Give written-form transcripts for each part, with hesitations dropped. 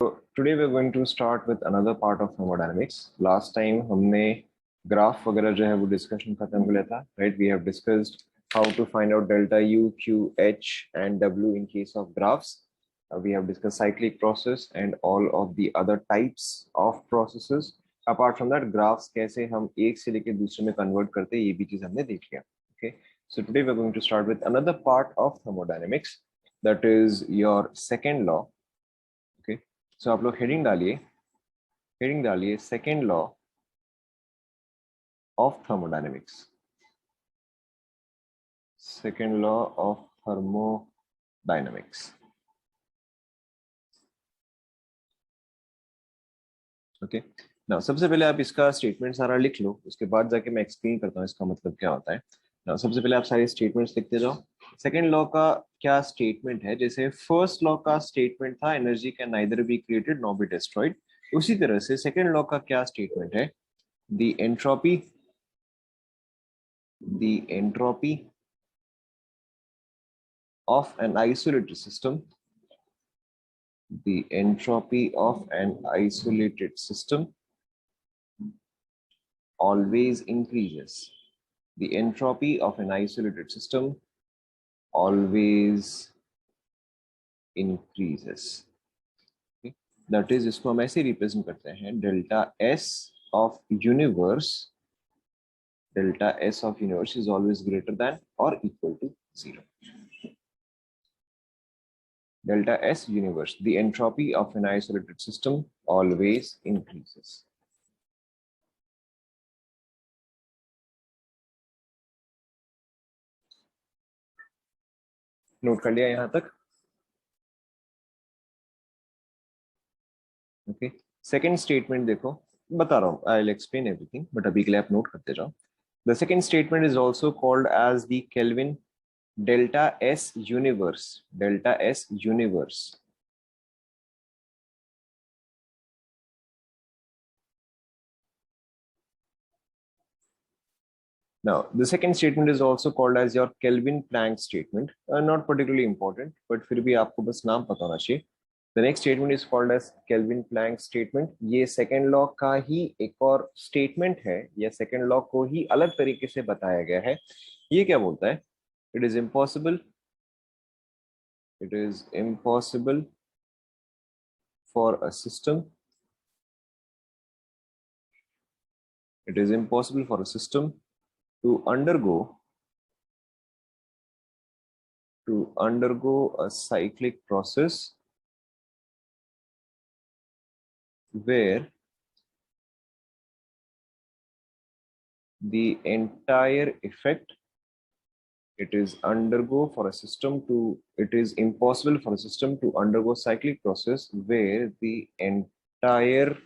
So today we're going to start with another part of thermodynamics. Last time हमने graph वगैरह जो है वो डिस्कशन खत्म कर लिया था, right? We have discussed how to find out delta U, Q, H and W in case of graphs. We have discussed cyclic process and all of the other types of processes. Apart from that, graphs कैसे हम एक से लेके दूसरे में convert करते हैं, ये भी चीज हमने देख लिया. Okay. So today we're going to start with another part of thermodynamics, that is your second law. Okay. So आप लोग हेडिंग डालिए second law of thermodynamics. Second law of thermodynamics. Okay. Now सबसे पहले आप इसका स्टेटमेंट सारा लिख लो, उसके बाद जाके मैं एक्सप्लेन करता हूँ इसका मतलब क्या होता है. नाउ सबसे पहले आप सारे स्टेटमेंट्स लिखते जाओ. सेकेंड लॉ का क्या स्टेटमेंट है? जैसे फर्स्ट लॉ का स्टेटमेंट था energy can neither be created nor be destroyed, उसी तरह से सेकेंड लॉ का क्या स्टेटमेंट है? The entropy of an isolated system, the entropy of an isolated system always increases. The entropy of an isolated system always increases. Okay? That is, इसको हम ऐसे represent करते हैं, delta S of universe is always greater than or equal to 0. Delta S universe, the entropy of an isolated system always increases. Note कर लिया यहां तक? Okay. Second statement देखो, बता रहा हूँ, I will explain everything, but अभी के लिए आप नोट करते जाओ. The second statement is also called as the Kelvin delta S universe. Delta S universe. Now, the second statement is also called as your Kelvin-Planck statement. Not particularly important, but फिर भी आपको बस नाम पता होना चाहिए. The next statement is called as Kelvin-Planck statement. ये second law का ही एक और statement है, या second law को ही अलग तरीके से बताया गया है. ये क्या बोलता है? It is impossible for a system. It is impossible for a system to undergo a cyclic process where the entire effect it is impossible for a system to undergo cyclic process where the entire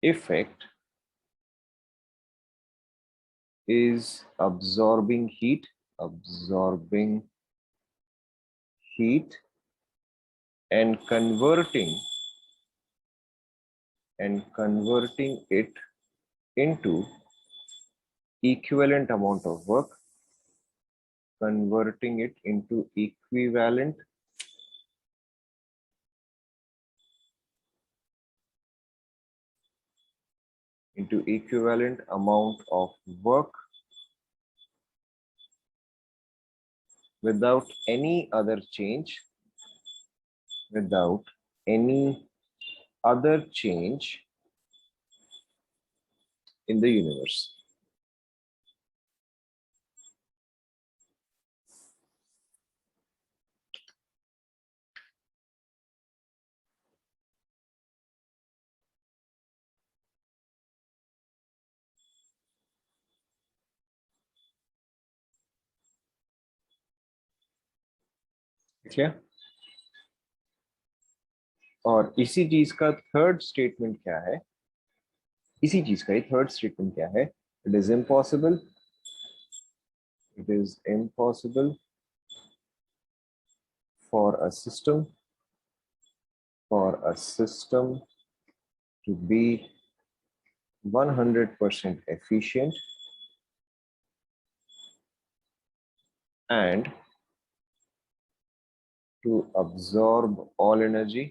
effect is absorbing heat and converting it into equivalent amount of work, converting it into equivalent amount of work without any other change in the universe. ठीक है. और इसी चीज का third statement क्या है? इसी चीज का थर्ड स्टेटमेंट क्या है? It is impossible for a system to be 100% efficient and to absorb all energy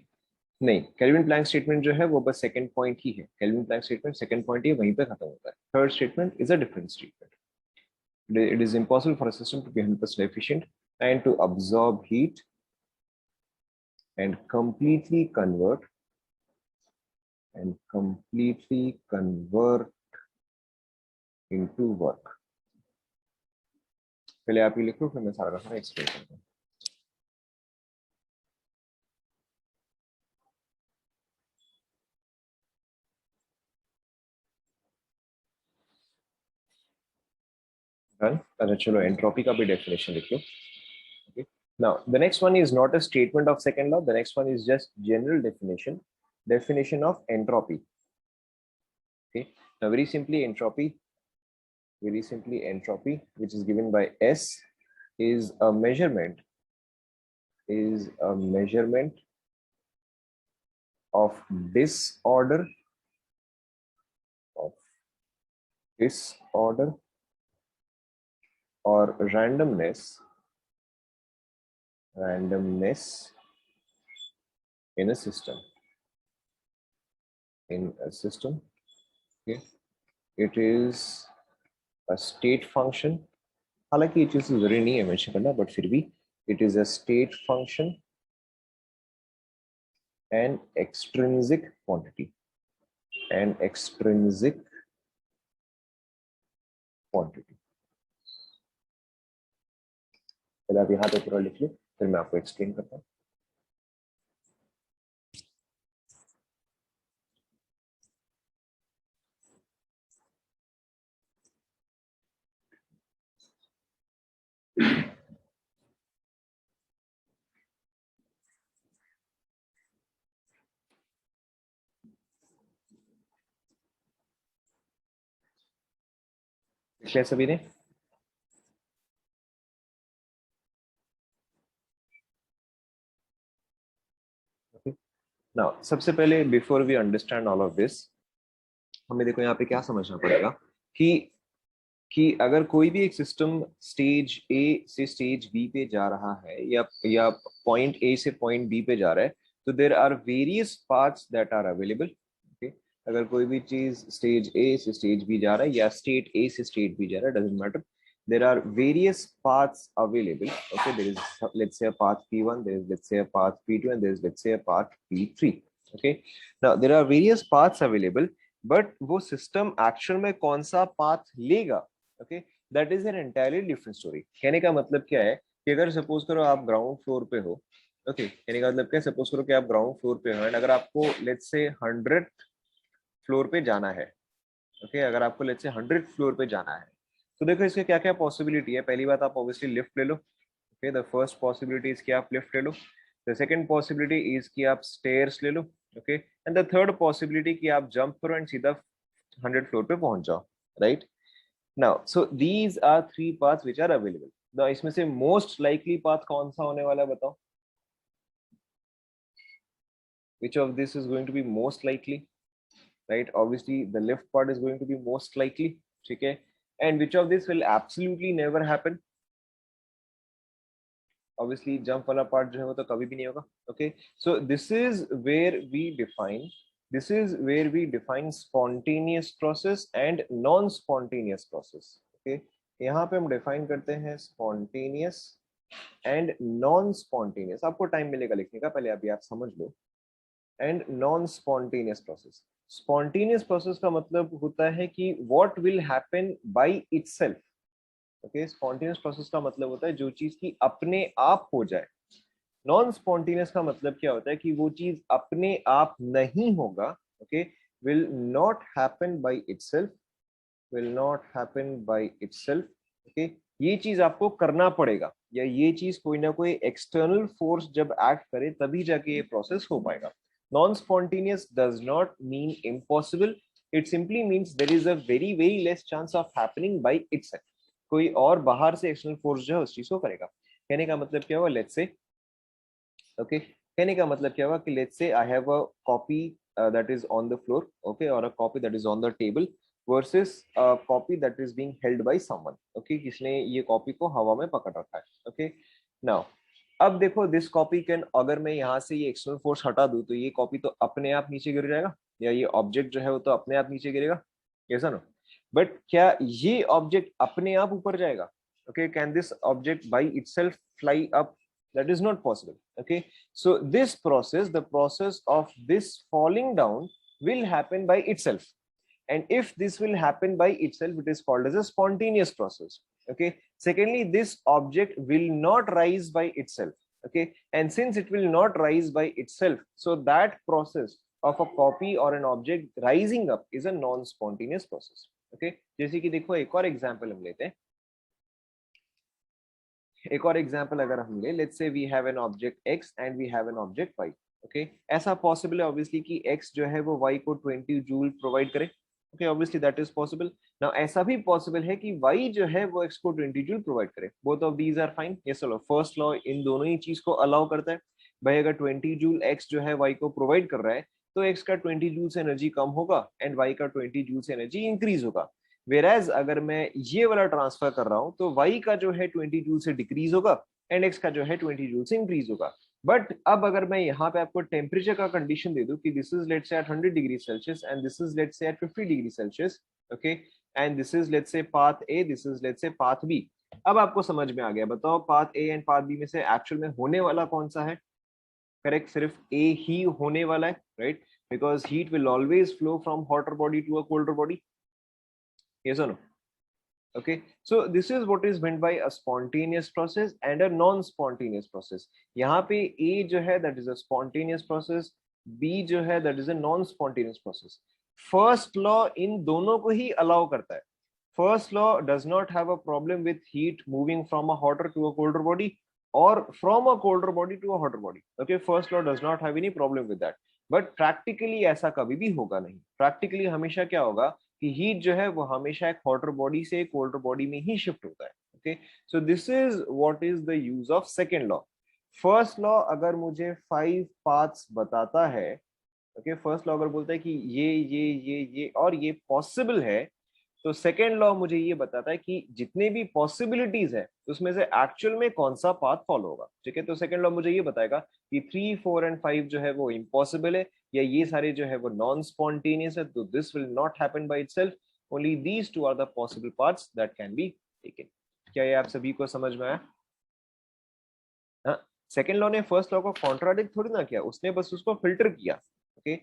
नहीं, केल्विन प्लैंक स्टेटमेंट जो है वो बस सेकंड पॉइंट ही है। Kelvin Planck statement second point ही वहीं पे खत्म होता है। Third statement is a different statement. It is impossible for a system to be 100% efficient and to absorb heat and completely convert into work. पहले आप ये लिखो, फिर मैं सारा का सारा एक्सप्लेन करता हूँ। अच्छा चलो, एंट्रोपी का भी डेफिनेशन लिख लो। Okay. Now the next one is not a statement of second law. The next one is just general definition of entropy. Okay. Now very simply entropy, which is given by S, is a measurement of disorder or randomness in a system. Okay. It is a state function. हालांकि ये चीज जरूरी नहीं है mention करना, but फिर भी it is a state function and extrinsic quantity. पहले आप यहाँ पे पूरा लिख लो, फिर मैं आपको एक्सप्लेन करता हूँ। लिख लिया सभी ने? नाउ सबसे पहले before we understand all of this, हमें देखो यहाँ पे क्या समझना पड़ेगा कि अगर कोई भी एक सिस्टम स्टेज ए से स्टेज बी पे जा रहा है या पॉइंट ए से पॉइंट बी पे जा रहा है, तो there are various paths that are available. Okay, अगर कोई भी चीज स्टेज ए से स्टेज बी जा रहा है या स्टेट ए से स्टेट बी जा रहा है, doesn't matter, there are various paths available. Okay, there is, let's say, a path p1, there is, let's say, a path p2, and there is, let's say, a path p3. Okay, now there are various paths available, but वो system actual में कौन सा path लेगा, okay, that is an entirely different story. कहने का मतलब क्या है कि अगर सपोज करो आप ग्राउंड फ्लोर पे हो, ओके, कहने का मतलब क्या, सपोज करो कि आप ग्राउंड फ्लोर पे हो एंड अगर आपको लेट्स से 100 फ्लोर पे जाना है, ओके, अगर आपको लेट्स से 100 फ्लोर पे जाना है, तो देखो इसके क्या क्या पॉसिबिलिटी है। पहली बात, आप ऑब्वियसली लिफ्ट ले लो। Okay, the first possibility is कि आप लिफ्ट ले लो। द सेकंड पॉसिबिलिटी इज कि आप स्टेयर्स ले लो। Okay, and the third possibility कि आप जंप करो एंड सीधा 100 फ्लोर पे पहुंच जाओ, right? Now so these are three paths which are available. Now इसमें से मोस्ट लाइकली पाथ कौन सा होने वाला है, बताओ? Which of this is going to be most likely? Right, obviously the left part is going to be most likely. Okay, and which of this will absolutely never happen? Obviously jump wala part jo hai wo to kabhi bhi nahi hoga. Okay, so this is where we define spontaneous process and non spontaneous process. Okay, यहाँ पे हम define करते हैं spontaneous and non spontaneous. आपको time मिलेगा लिखने का, पहले अभी आप समझ लो। And non spontaneous process, spontaneous process का मतलब होता है कि what will happen by itself. Okay, spontaneous process का मतलब होता है जो चीज की अपने आप हो जाए। नॉन स्पॉन्टेनियस का मतलब क्या होता है कि वो चीज अपने आप नहीं होगा। Okay, will not happen by itself, okay, ये चीज आपको करना पड़ेगा, या ये चीज कोई ना कोई एक्सटर्नल फोर्स जब एक्ट करे तभी जाके ये प्रोसेस हो पाएगा। Non-spontaneous does not mean impossible. It simply means there is a very less chance of happening by itself. कोई और बाहर से एक्सटर्नल फोर्स जो है उस चीज को करेगा। कहने का मतलब क्या हुआ, लेट्स से, ओके, कहने का मतलब क्या हुआ कि let's say I have a copy that is on the floor, okay, or a copy that is on the table versus a copy that is being held by someone. Okay, किसने ये copy को हवा में पकड़ रखा है। Okay, now अब देखो दिस कॉपी कैन, अगर मैं यहाँ से ये एक्सटर्नल फोर्स हटा दूं तो ये कॉपी तो अपने आप नीचे गिर जाएगा, या ये ऑब्जेक्ट जो है वो तो अपने आप नीचे गिरेगा, ऐसा ना? बट क्या ये ऑब्जेक्ट अपने आप ऊपर जाएगा? Okay, can this object by itself fly up? That is not possible. Okay, so this process, the process of this falling down, will happen by itself. And if this will happen by itself, it is called as a spontaneous process. Okay, secondly, this object will not rise by itself. Okay, and since it will not rise by itself, so that process of a copy or an object rising up is a non spontaneous process. Okay, जैसे कि देखो एक और example हम लेते हैं, एक और एग्जांपल अगर हम ले, let's say we have an object x and we have an object y. Okay, ऐसा पॉसिबल है ऑब्वियसली कि x जो है वो y को 20 जूल प्रोवाइड करे. Okay, obviously that is possible. Now ऐसा भी पॉसिबल है कि y जो है वो x को 20 जूल प्रोवाइड करे. Both of these are fine. ये चलो फर्स्ट लॉ इन दोनों ही चीज को अलाउ करता है. भाई अगर 20 जूल x जो है y को प्रोवाइड कर रहा है तो x का 20 जूल से एनर्जी कम होगा एंड y का 20 जूल से एनर्जी इंक्रीज होगा. वेराज अगर मैं ये वाला ट्रांसफर कर रहा हूं तो y का जो है 20 जूल से डिक्रीज होगा एंड x का जो है 20 जूल से इंक्रीज होगा. बट अब अगर मैं यहाँ पे आपको टेम्परेचर का कंडीशन दे दूं कि this is let's say at 100 degree Celsius and this is let's say at 50 degree Celsius. Okay, and this is let's say path A, this is let's say path B. अब आपको समझ में आ गया, बताओ path A and path B में से actual में होने वाला कौन सा है? करेक्ट, सिर्फ ए ही होने वाला है, right? Because heat will always flow from hotter body to a colder body. Yes और no? Okay, so this is what is meant by a spontaneous process and a non-spontaneous process. यहाँ पे A जो है that is a spontaneous process, B जो है that is a non-spontaneous process. First law इन दोनों को ही allow करता है. First law does not have a problem with heat moving from a hotter to a colder body or from a colder body to a hotter body. Okay, first law does not have any problem with that. But practically ऐसा कभी भी होगा नहीं. Practically हमेशा क्या होगा कि heat जो है वो हमेशा एक हॉटर बॉडी से कोल्डर बॉडी में ही शिफ्ट होता है. Okay, so this is what is the use of second law. First law अगर मुझे 5 पाथ्स बताता है, ओके, फर्स्ट लॉ अगर बोलता है कि ये और ये पॉसिबल है, तो सेकेंड लॉ मुझे ये बताता है कि जितने भी पॉसिबिलिटीज है उसमें से एक्चुअल में कौन सा पाथ फॉलो होगा. ठीक है, तो सेकेंड लॉ मुझे ये बताएगा कि 3, 4 एंड 5 जो है वो इम्पॉसिबल है, या ये सारे जो है वो नॉन स्पॉन्टेनियस है, तो this will not happen by itself. Only these two are the possible paths that can be taken. क्या ये आप सभी को समझ में आया? हाँ, सेकेंड लॉ ने फर्स्ट लॉ को कॉन्ट्राडिक्ट थोड़ी ना किया, उसने बस उसको फिल्टर किया. ओके,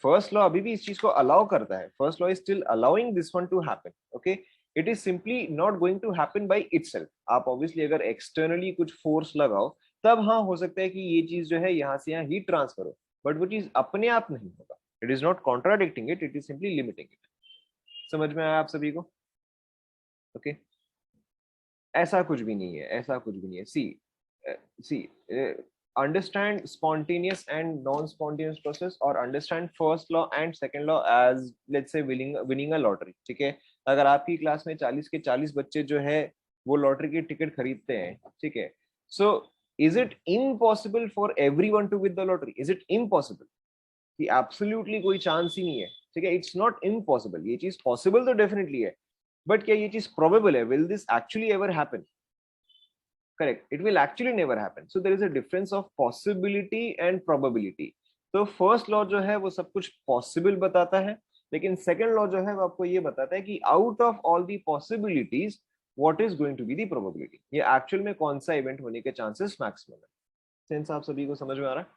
फर्स्ट लॉ अभी भी इस चीज को अलाउ करता है. First law is still allowing this one to happen. Okay, it is simply not going to happen by itself. आप ऑब्वियसली अगर एक्सटर्नली कुछ फोर्स लगाओ तब हाँ हो सकता है कि ये चीज जो है यहाँ से यहाँ हीट ट्रांसफर हो, बट वो चीज अपने आप नहीं होगा. It is not contradicting it, it is simply limiting it. समझ में आया आप सभी को? ओके, ऐसा कुछ भी नहीं है, ऐसा कुछ भी नहीं है. सी understand spontaneous and non-spontaneous process or understand first law and second law as let's say winning a lottery. ठीक है, अगर आपकी क्लास में 40 के 40 बच्चे जो है वो लॉटरी की टिकट खरीदते हैं, ठीक है, so is it impossible for everyone to win the lottery? Is it impossible? कि एब्सोल्युटली कोई चांस ही नहीं है. ठीक है, इट्स नॉट इम्पॉसिबल. ये चीज पॉसिबल तो डेफिनेटली है, बट क्या ये चीज प्रोबेबल है? Will this actually ever happen? Correct, it will actually never happen. So there is a difference of possibility and probability. तो फर्स्ट लॉ जो है वो सब कुछ पॉसिबल बताता है, लेकिन सेकंड लॉ जो है वो आपको ये बताता है कि out of all the possibilities what is going to be the probability. ये एक्चुअल में कौन सा इवेंट होने के चांसेस मैक्सिमम है. सेंस आप सभी को समझ में आ रहा है?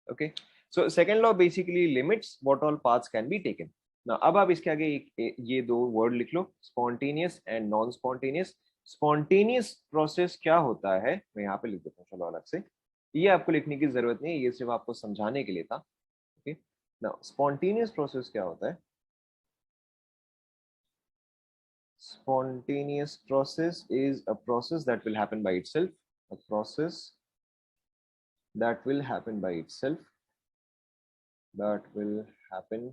Okay, so second law basically limits what all paths can be taken. ना अब आप इसके आगे ये दो वर्ड लिख लो, spontaneous and non spontaneous. Spontaneous process क्या होता है मैं यहाँ पे लिख देता हूँ, चलो अलग से. ये आपको लिखने की जरूरत नहीं है, ये सिर्फ आपको समझाने के लिए था. ओके, नाउ स्पॉन्टेनियस प्रोसेस क्या होता है? Spontaneous process is a process that will happen by itself. A process that will happen by itself. That will happen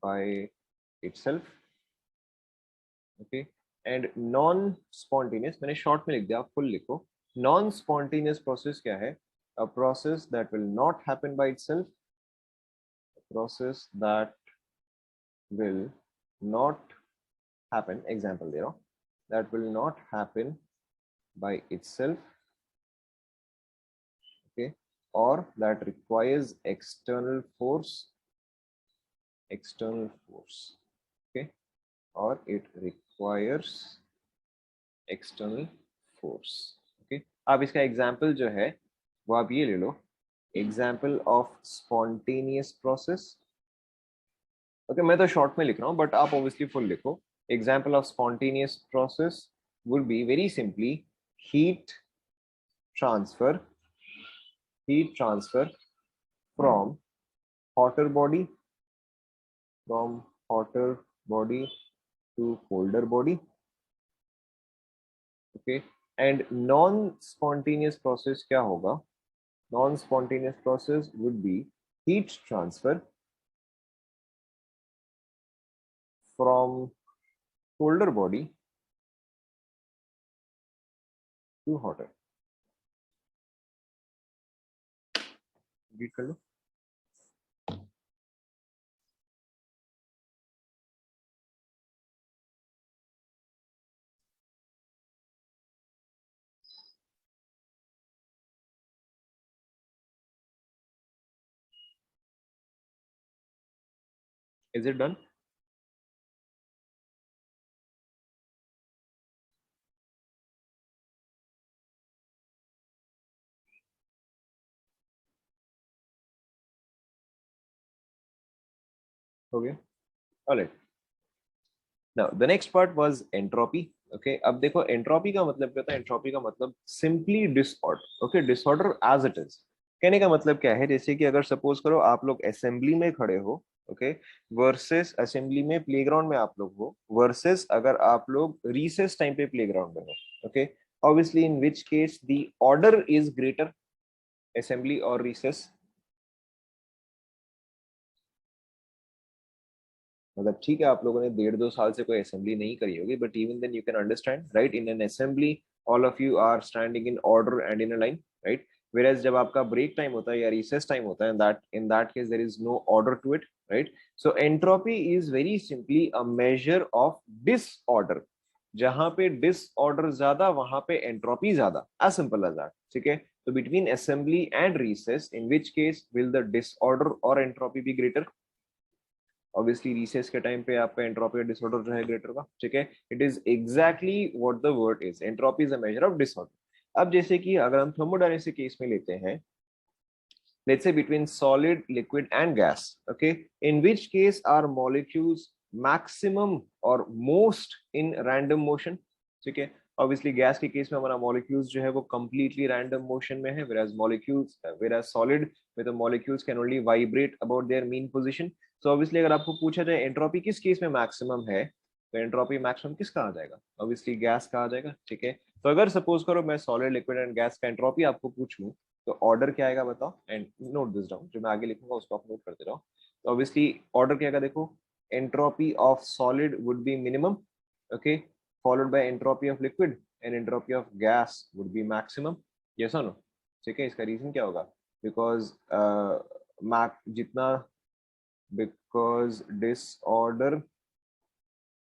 by itself. Okay. And non-spontaneous, मैंने short में लिख दिया, आप full लिखो. Non-spontaneous process क्या है? A process that will not happen by itself. A process that will not happen. Example दे रहा हूँ. That will not happen by itself, okay, or that requires external force, okay, or it requires external force, okay. अब इसका example जो है वो आप ये ले लो, example of spontaneous process, okay, मैं तो शॉर्ट में लिख रहा हूँ बट आप ऑब्वियसली फुल लिखो. Example of spontaneous process would be very simply heat transfer, heat transfer from hotter body, from hotter body to colder body, okay. And non spontaneous process क्या होगा? Non spontaneous process would be heat transfer from colder body to hotter. Read कर लो. Is it done? Okay. All right. Now the next part was entropy. Okay. अब देखो entropy का मतलब क्या होता है? Entropy का मतलब simply disorder. Okay. Disorder as it is. कहने का मतलब क्या है? जैसे कि अगर सपोज करो आप लोग असेंबली में खड़े हो, ओके, वर्सेस असेंबली में प्लेग्राउंड में आप लोग हो, वर्सेस अगर आप लोग रिसेस टाइम पे प्लेग्राउंड में हो, okay, obviously in which case the order is greater, assembly और रिसेस? मतलब ठीक है आप लोगों ने 1.5-2 साल से कोई असेंबली नहीं करी होगी, but even then you can understand, right? In an assembly all of you are standing in order and in a line, right? whereas जब आपका ब्रेक टाइम होता है या रिसेस टाइम होता है, in that case there is no order to it, right? So entropy is very simply a measure of disorder. जहां पे disorder ज्यादा वहां पे एंट्रोपी ज्यादा, as simple as that. ठीक है, तो between assembly and recess, in which case will the disorder or entropy be greater? Obviously recess के टाइम पे आपका एंट्रोपी डिसऑर्डर जो है ग्रेटर का, ठीक है. It is exactly what the word is, entropy is a measure of disorder. अब जैसे कि अगर हम थर्मोडायनेमिक्स केस में लेते हैं, let's say between solid, liquid and gas, okay, in which case are molecules maximum or most in random motion? ठीक है, obviously gas के केस में हमारा molecules जो है वो completely random motion में है, whereas solid with the molecules can only vibrate about their mean position. So obviously अगर आपको पूछा जाए एंट्रोपी किस केस में मैक्सिमम है, तो एंट्रोपी मैक्सिमम किस कहा जाएगा? ऑब्वियसली गैस कहा जाएगा, ठीक है. तो अगर सपोज करो मैं सॉलिड, लिक्विड एंड गैस का एंट्रोपी आपको पूछूं, तो ऑर्डर क्या आएगा बताओ, एंड नोट दिस डाउन, जो मैं आगे लिखूंगा उसको आप नोट करते रहो. तो ऑब्वियसली ऑर्डर क्या आएगा देखो, entropy of solid would be minimum, okay, followed by entropy of liquid and entropy of gas would be maximum. Yes और नो? ठीक है, इसका रीजन क्या होगा? बिकॉज जितना, बिकॉज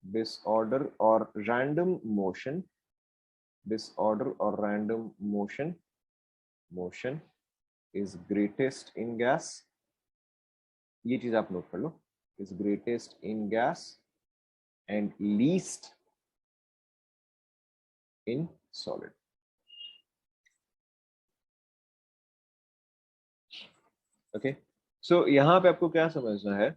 डिसऑर्डर और random motion, disorder or random motion is greatest in gas. ये चीज आप नोट कर लो, is greatest in gas and least in solid. Okay, so यहाँ पे आपको क्या समझना है?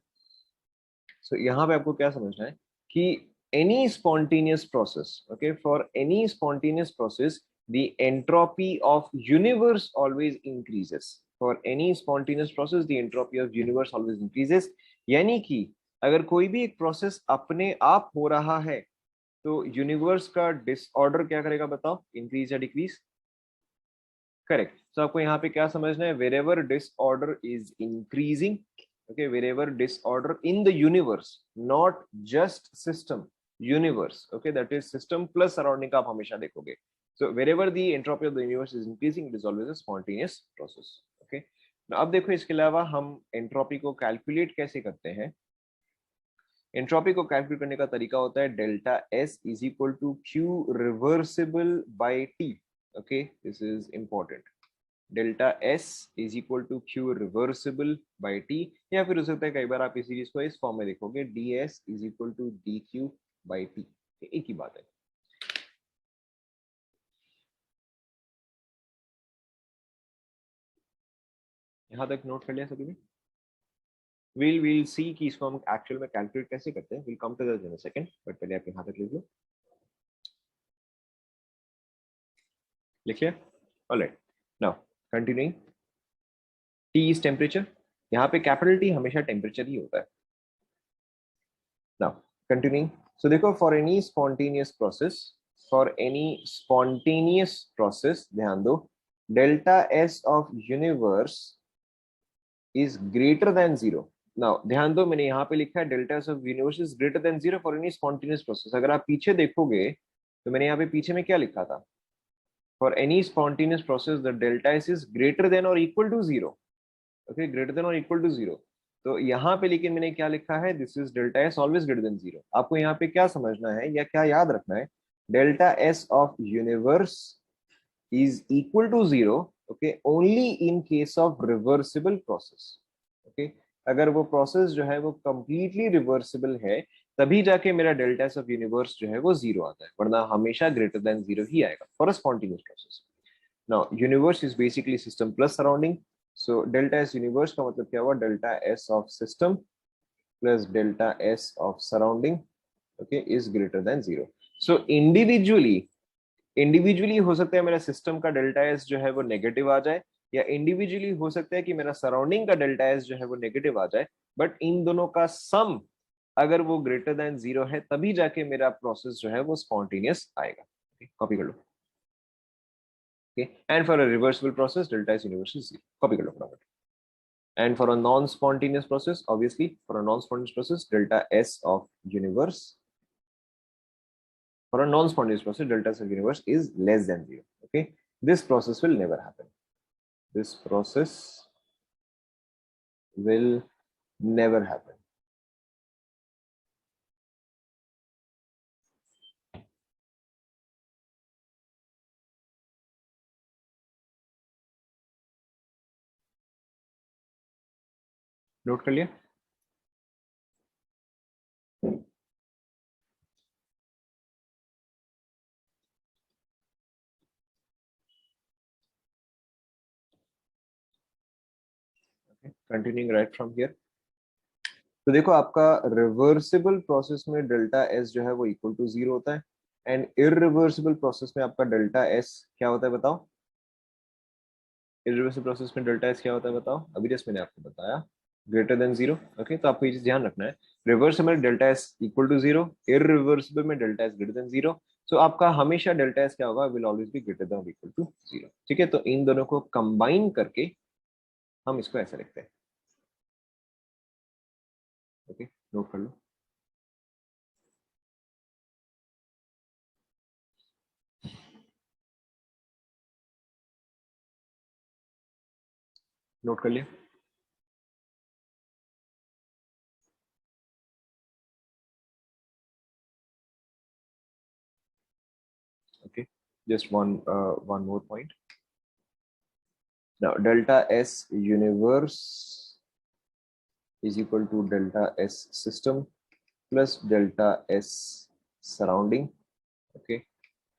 यहाँ पे आपको क्या समझना है कि any spontaneous process, okay, for any spontaneous process the entropy of universe always increases. For any spontaneous process the entropy of universe always increases. यानी कि अगर कोई भी एक प्रोसेस अपने आप हो रहा है तो यूनिवर्स का डिसऑर्डर क्या करेगा बताओ, इंक्रीज या डिक्रीज? करेक्ट. तो आपको यहाँ पे क्या समझना है? Wherever disorder is increasing, okay, wherever disorder in the universe, not just system, universe, okay, that is system plus surrounding का आप हमेशा देखोगे. So wherever the entropy of the universe is increasing, it is always a spontaneous process, okay. Now अब देखो इसके अलावा हम entropy को calculate कैसे करते हैं? एंट्रोपी को कैलकुलेट करने का तरीका होता है delta S is equal to Q reversible by T. Okay, this is important. Delta S is equal to Q reversible by T, या फिर हो सकता है कई बार आप इसी चीज को इस फॉर्म में लिखोगे D S is equal to D Q by T. एक ही बात है। यहां तक नोट कर लिया सभी ने? we'll see कि इसको हम एक्चुअल में कैलकुलेट कैसे करते हैं, we'll come to that in a second, but पहले आप यहां तक लिख लो। लिख लिया? Alright, now continuing. T is temperature, यहाँ पे कैपिटल टी हमेशा टेम्परेचर ही होता है। नाउ कंटिन्यूइंग, सो देखो फॉर एनी स्पॉन्टेनियस प्रोसेस ध्यान दो, delta S of universe is greater than zero. Now ध्यान दो, मैंने यहाँ पे लिखा है delta S of universe is greater than zero for any spontaneous process. अगर आप पीछे देखोगे तो मैंने यहाँ पे पीछे में क्या लिखा था? For any spontaneous process the delta S is greater than और equal to zero. Okay, greater than और इक्वल टू जीरो। तो यहाँ पे लेकिन मैंने क्या लिखा है? This is delta S always greater than zero. आपको यहाँ पे क्या समझना है या क्या याद रखना है? Delta S of universe is equal to zero, okay, only in case of reversible process, okay। अगर वो प्रोसेस जो है वो कंप्लीटली रिवर्सिबल है तभी जाके मेरा डेल्टा एस ऑफ यूनिवर्स जो है वो जीरो आता है, वरना हमेशा ग्रेटर देन जीरो ही आएगा for a spontaneous process. Now universe is basically system plus surrounding, so delta S universe का मतलब क्या हुआ? Delta S of system plus delta S of surrounding, okay, is greater than zero. So individually हो सकता है मेरा system का delta S जो है वो नेगेटिव आ जाए, या इंडिविजुअली हो सकता है कि मेरा सराउंडिंग का डेल्टा एस जो है वो नेगेटिव आ जाए, बट इन दोनों का सम अगर वो ग्रेटर देन जीरो है तभी जाके मेरा प्रोसेस जो है वो स्पॉन्टेनियस आएगा। कॉपी कर लो। And for a reversible process delta S universal zero. Copy कर लो फटाफट। And for a non spontaneous process, obviously for a non spontaneous process delta S of universe, for a non-spontaneous process delta S of universe is less than zero. Okay, this process will never happen. This process will never happen. Note कर लिया? Continuing right from here. तो देखो आपका reversible process में delta S जो है वो equal to zero होता है, एंड इरिवर्सिबल प्रोसेस में आपका डेल्टा एस क्या होता है बताओ? इरिवर्सिबल प्रोसेस में डेल्टा एस क्या होता है बताओ? अभी जस्ट मैंने आपको बताया, ग्रेटर देन जीरो। ओके, तो आपको ये चीज ध्यान रखना है, रिवर्सिबल में delta S equal to zero, irreversible में delta S greater than zero. So आपका हमेशा डेल्टा एस क्या होगा? Will always be greater than और इक्वल टू जीरो। ठीक है, तो इन दोनों को कंबाइन करके हम इसको ऐसे लिखते हैं। ओके, नोट कर लो। नोट कर लिया? Okay, just one more point. Now delta S universe is equal to delta S system plus delta S surrounding. Okay,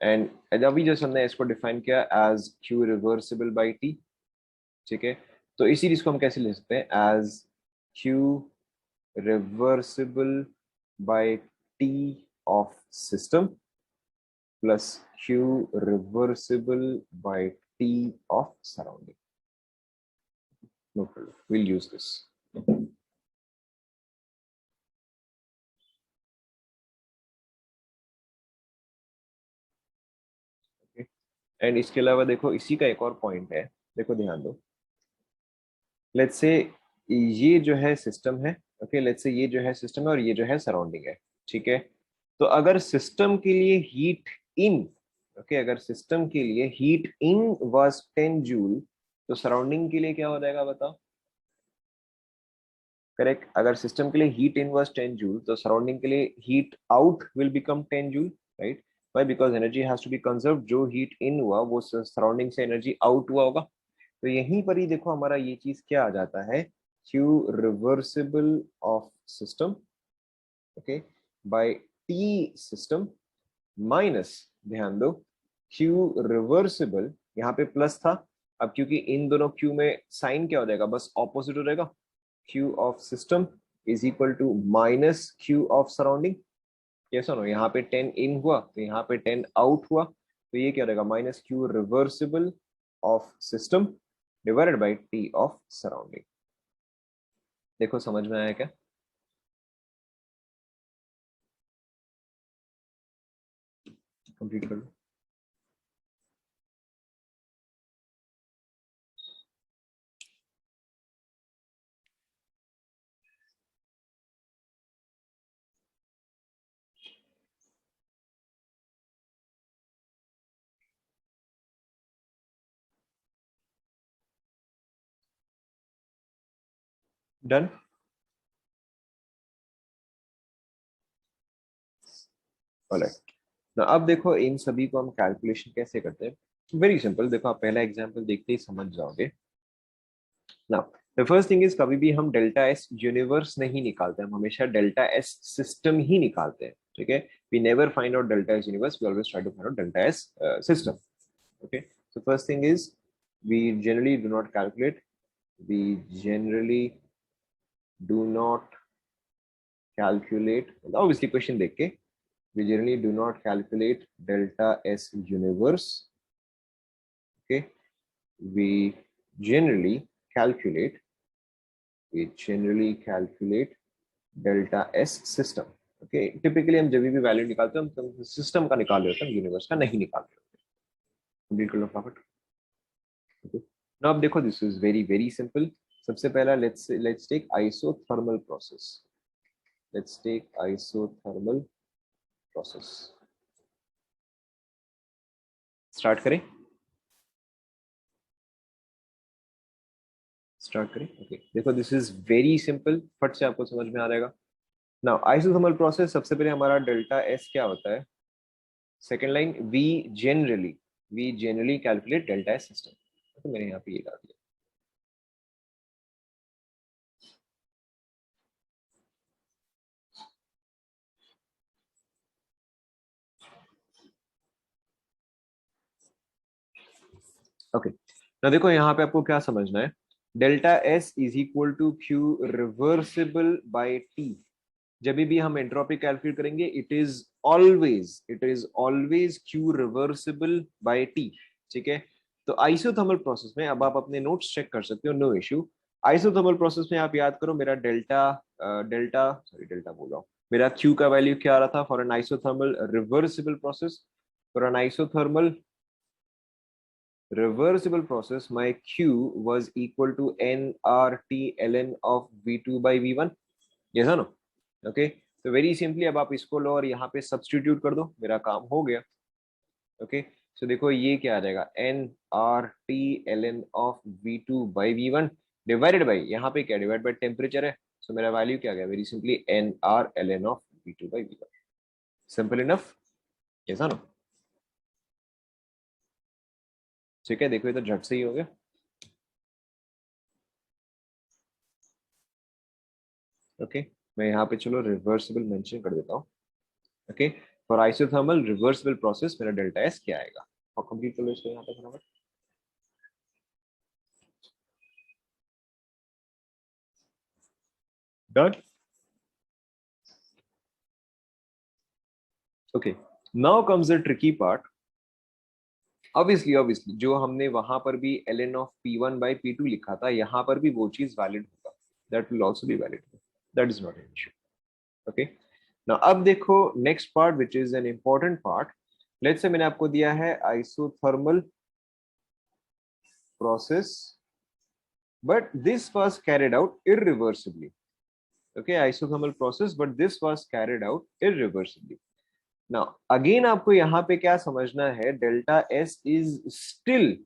and अभी जैसे हमने इसको डिफाइन किया as Q reversible by T। ठीक है, तो इसी चीज को हम कैसे ले सकते हैं? As Q reversible by T of system plus Q reversible by T of surrounding. No problem. We'll use this. And इसके अलावा देखो इसी का एक और पॉइंट है, देखो ध्यान दो। लेट्स से ये जो है सिस्टम है, ओके, लेट्स से ये जो है सिस्टम है और ये जो है सराउंडिंग है। ठीक है, तो अगर सिस्टम के लिए हीट इन, ओके, अगर सिस्टम के लिए हीट इन वाज 10 जूल, तो सराउंडिंग के लिए क्या हो जाएगा बताओ? करेक्ट. अगर सिस्टम के लिए हीट इन वाज 10 जूल तो सराउंडिंग के लिए heat out will become 10 joule, right. Why? Because energy has to be conserve. जो हीट इन हुआ वो सराउंडिंग से एनर्जी आउट हुआ होगा. तो यहीं पर ही देखो हमारा ये चीज क्या आ जाता है, Q reversible of system, okay, by T system minus, ध्यान दो, क्यू रिवर्सिबल, यहाँ पे प्लस था, अब क्योंकि इन दोनों क्यू में साइन क्या हो जाएगा, बस ऑपोजिट हो जाएगा. Q of system is equal to minus Q of surrounding. ये सुनो, यहाँ पे 10 इन हुआ तो यहाँ पे 10 आउट हुआ, तो ये क्या रहेगा, minus Q reversible of system divided by T of surrounding. देखो समझ में आया क्या? कंप्लीट कर लो. डन. ऑलराइट. ना अब देखो इन सभी को हम कैलकुलेशन कैसे करते हैं. Very simple. देखो आप पहला एग्जांपल देखते ही समझ जाओगे. ना द फर्स्ट थिंग इज, कभी भी हम डेल्टा एस यूनिवर्स नहीं निकालते, हम हमेशा डेल्टा एस सिस्टम ही निकालते हैं. ठीक है. We never find out delta S universe, we always try to find out delta S system. Okay, so first thing is we generally do not calculate, we generally do not calculate, obviously question देख के, we generally do not calculate delta S universe. Okay, we generally calculate, we generally calculate delta S system. Okay, typically हम जब भी value निकालते हैं हम system का निकाल रहे होते हैं, यूनिवर्स का नहीं निकाल रहे होते. बिल्कुल प्रॉफिट. Okay. Now अब देखो this is very very simple. सबसे पहला let's take isothermal process. Let's take isothermal process. Start करें. स्टार्ट करें. ओके देखो दिस इज वेरी सिंपल, फट से आपको समझ में आ जाएगा. नाउ आइसोथर्मल प्रोसेस, सबसे पहले हमारा डेल्टा एस क्या होता है. Second line, we generally calculate delta S system. तो मैंने यहाँ पे ये डाल दिया. ओके ना देखो यहाँ पे आपको क्या समझना है. Delta S is equal to Q reversible by T. जब भी हम एंट्रोपी कैलकुलेट करेंगे it is always Q reversible by T. ठीक है. तो आइसोथर्मल प्रोसेस में अब आप अपने नोट्स चेक कर सकते हो, नो इश्यू. आइसोथर्मल प्रोसेस में आप याद करो, मेरा डेल्टा बोल रहा हूँ, मेरा क्यू का वैल्यू क्या आ रहा था for an isothermal reversible process. For an isothermal reversible process, my q was equal to nRT ln of v2 by v1. yes or no? Okay तो वेरी सिंपली अब आप इसको लो और यहाँ पे सब्सटीट्यूट कर दो, मेरा काम हो गया. ओके सो देखो ये क्या आ जाएगा, nRT ln of v2 by v1 divided by, यहाँ पे क्या डिवाइड बाई टेम्परेचर है. सो मेरा वैल्यू क्या आ गया, very simply nR ln of v2 by v1. Simple enough. yes or no? ठीक है. देखो ये तो झट से ही हो गया. ओके मैं यहाँ पे चलो रिवर्सिबल मेंशन कर देता हूँ. Okay for isothermal reversible process मेरा डेल्टा एस क्या आएगा, और कंप्लीट कर लो इसको यहाँ पे फटाफट. Done. Okay now comes the tricky part. Obviously जो हमने वहां पर भी ln of p1 by p2 लिखा था, यहाँ पर भी वो चीज वैलिड होगा. That will also be valid. That is not an issue. Okay now अब देखो next part which is an important part. Let's say मैंने आपको दिया है isothermal process but this was carried out irreversibly. Okay, isothermal process but this was carried out irreversibly. Now again आपको यहाँ पे क्या समझना है, delta S is still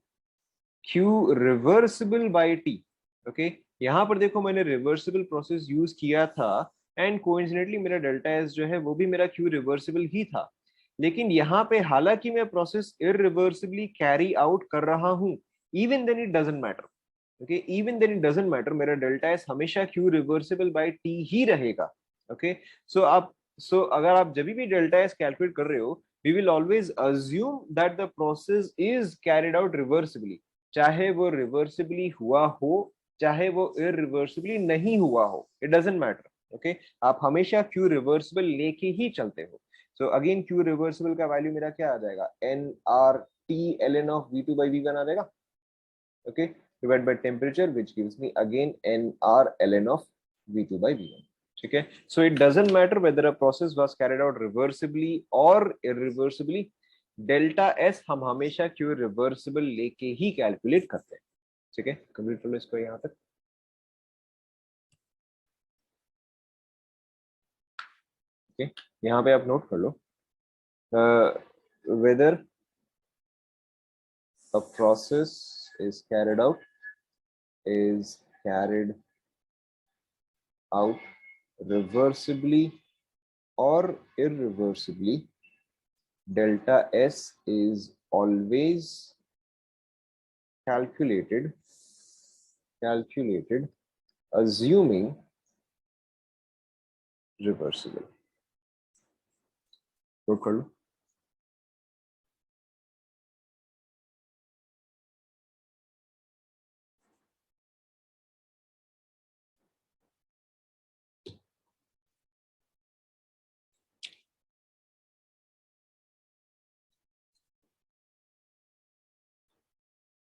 q reversible by t. okay यहाँ पर देखो मैंने रिवर्सिबल प्रोसेस यूज किया था एंड कोइंसिडेंटली मेरा डेल्टा एस जो है वो भी मेरा क्यू रिवर्सिबल ही था, लेकिन यहाँ पे हालांकि मैं प्रोसेस इरिवर्सिबली कैरी आउट कर रहा हूँ, even then it doesn't matter. Okay, even then it doesn't matter, मेरा डेल्टा एस हमेशा क्यू रिवर्सिबल बाय टी ही रहेगा। ओके, सो अगर आप जब भी डेल्टा एस कैलकुलेट कर रहे हो, we will always assume that the process is carried out reversibly, चाहे वो रिवर्सिबली हुआ हो चाहे वो इरिवर्सिबली नहीं हुआ हो, इट डजंट मैटर। ओके, आप हमेशा क्यू रिवर्सिबल लेके ही चलते हो। सो अगेन क्यू रिवर्सिबल का वैल्यू मेरा क्या आ जाएगा, N R T L N of V two by V one आ जाएगा। Okay, divided by temperature which gives me again nr ln of v2 by v1। ठीक है, so it doesn't matter whether a process was carried out reversibly or irreversibly, delta S हम हमेशा Q reversible लेके ही calculate करते हैं। ठीक है, complete कर लो इसको यहाँ तक। ओके, यहाँ पे आप नोट कर लो, whether a process is carried out reversibly or irreversibly, delta S is always calculated assuming reversible। Note कर लो।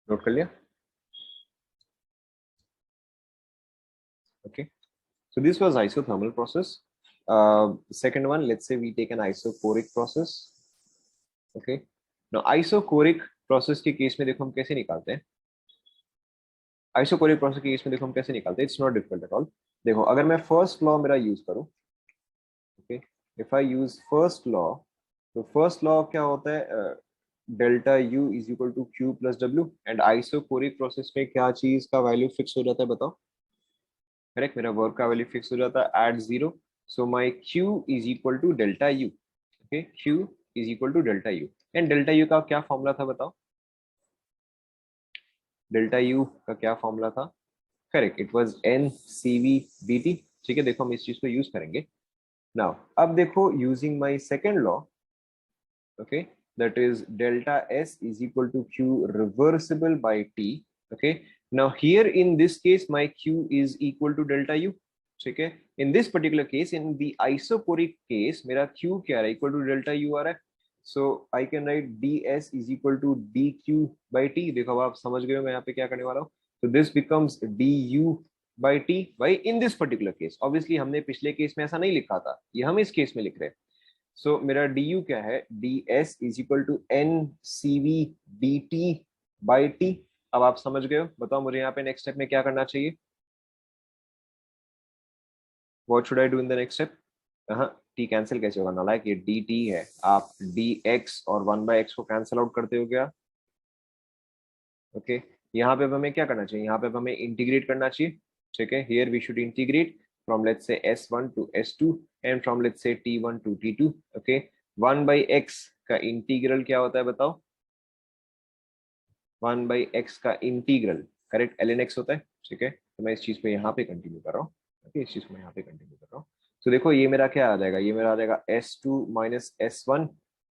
नोट कर लिया? Okay, so this was isothermal process. Second one, let's say we take an isochoric process। Okay, now isochoric process के case में देखो हम कैसे निकालते हैं, आइसोकोरिक प्रोसेस के केस में देखो हम कैसे निकालते हैं, it's not difficult at all. देखो अगर मैं फर्स्ट लॉ मेरा यूज करूं, okay, if I use first law, तो फर्स्ट लॉ क्या होता है, delta U is equal to Q plus W, and isochoric process में क्या चीज का वैल्यू फिक्स हो जाता है बताओ? करेक्ट, मेरा वर्क का वैल्यू फिक्स हो जाता है at zero, so my Q is equal to delta U. Okay, Q is equal to delta U, and delta U का क्या फॉर्मूला था बताओ? डेल्टा यू का क्या फॉर्मूला था? Correct, it was N C V D T. ठीक है, देखो हम इस चीज को यूज करेंगे नाउ। अब देखो using my second law, okay, that is delta s is equal to q reversible by t। okay, now here in this case my q is equal to delta u। ठीक है, in this particular case, in the isochoric case मेरा q क्या है, equal to delta u आ रहा है, so I can write ds is equal to dq by t। देखो अब आप समझ गए हो मैं यहाँ पे क्या करने वाला हूँ, so this becomes du by t by in this particular case। obviously हमने पिछले केस में ऐसा नहीं लिखा था, ये हम इस केस में लिख रहे हैं। सो मेरा डी यू क्या है, D S is equal to N C V D T by T. अब आप समझ गए हो, बताओ मुझे यहाँ पे नेक्स्ट स्टेप में क्या करना चाहिए, what should I do in the next step? हाँ, टी कैंसिल कैसे होगा नालायक, ये डी टी है, आप डी एक्स और वन बाई एक्स को कैंसिल आउट करते हो क्या? ओके, यहाँ पे अब हमें क्या करना चाहिए, यहाँ पे अब हमें इंटीग्रेट करना चाहिए। ठीक है, here we should integrate from let's say s1 to s2 and from let's say t1 to t2। Okay, one by X का इंटीग्रल क्या होता है बताओ? वन बाई एक्स का integral correct L N X होता है। ठीक है, तो मैं इस चीज को यहाँ पे कंटिन्यू कर रहा हूँ। ओके, इस चीज को मैं यहाँ पे कंटिन्यू कर रहा हूँ। तो देखो ये मेरा क्या आ जाएगा, ये मेरा आ जाएगा S two minus S one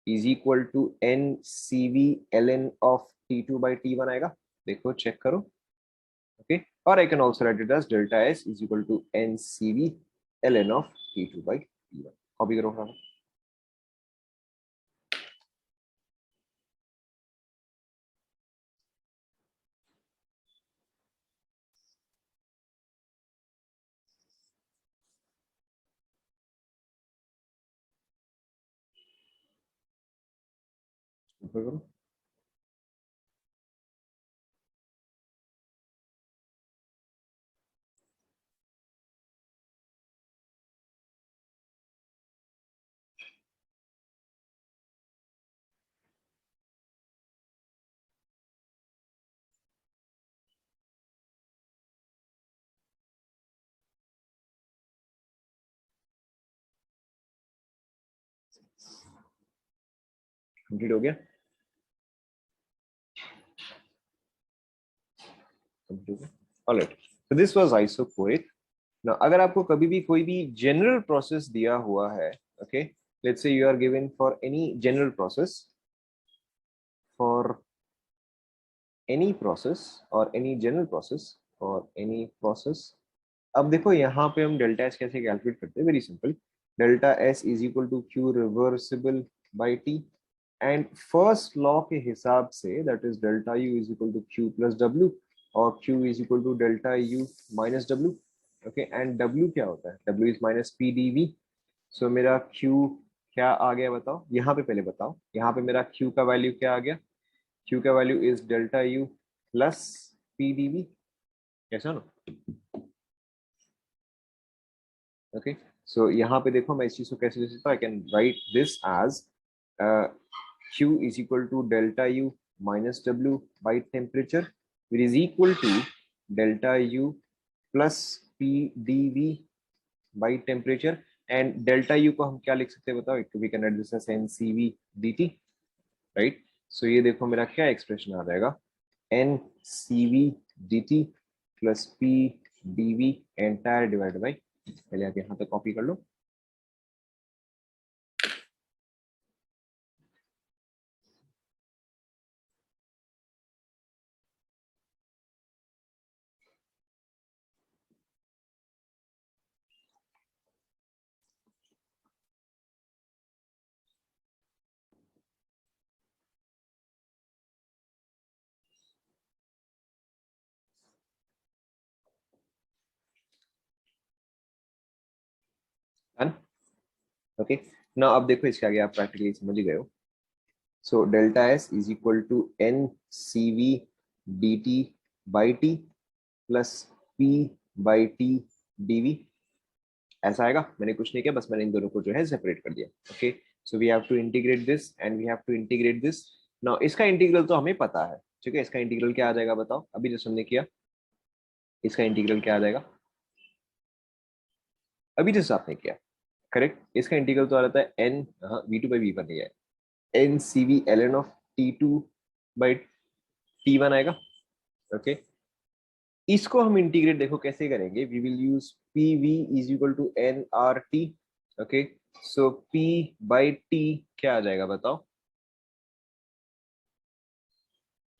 is equal to N C V L N of T two by T one आएगा। देखो चेक करो। ओके, और I can also write it as delta S is equal to N C V L N of T two by T one. Copy करो हाँ। Copy करो। Complete हो गया? Alright, so this was isochoric. Now अगर आपको कभी भी कोई भी जनरल प्रोसेस दिया हुआ है, okay, let's say you are given for any general process, for any process or any general process or any process. अब देखो यहाँ पे हम डेल्टा एस कैसे कैलकुलेट करते हैं, very simple. Delta S is equal to Q reversible by T, and first law के हिसाब से that is delta U is equal to Q plus W, और Q is equal to delta U minus W. Okay, and W क्या होता है? W is minus P D V. So मेरा Q क्या आ गया बताओ, यहाँ पे पहले बताओ, यहाँ पे मेरा क्यू का वैल्यू क्या आ गया? क्यू का value is delta U plus P D V. कैसा ना? ओके, सो यहाँ पे देखो मैं इस चीज को कैसे लिख सकता हूँ. I can write this as Q is equal to delta U minus W by temperature, which is equal to delta U plus P D V by temperature. And delta U को हम क्या लिख सकते हैं बताओ? We can write this as N C V D T, right. So ये देखो मेरा क्या एक्सप्रेशन आ जाएगा, N C V D T plus P D V entire divide by, पहले आप यहाँ पे कॉपी कर लो. ओके, ना अब देखो इसके आगे आप प्रैक्टिकली समझ ही गए हो. So delta S is equal to N C V D T by T plus P by T D V. ऐसा आएगा. मैंने कुछ नहीं किया, बस मैंने इन दोनों को जो है सेपरेट कर दिया. Okay, so we have to integrate this and we have to integrate this. Now इसका इंटीग्रल तो हमें पता है, ठीक है. इसका इंटीग्रल क्या आ जाएगा बताओ? अभी जो हमने किया इसका इंटीग्रल क्या आ जाएगा? अभी जैसे आपने किया, करेक्ट. इसका इंटीग्रल तो आ जाता है N V two by V one, नहीं है N C V L N of T two by T one आएगा. ओके, इसको हम इंटीग्रेट देखो कैसे करेंगे. We will use P V is equal to N R T. Okay, so P by T क्या आ जाएगा बताओ?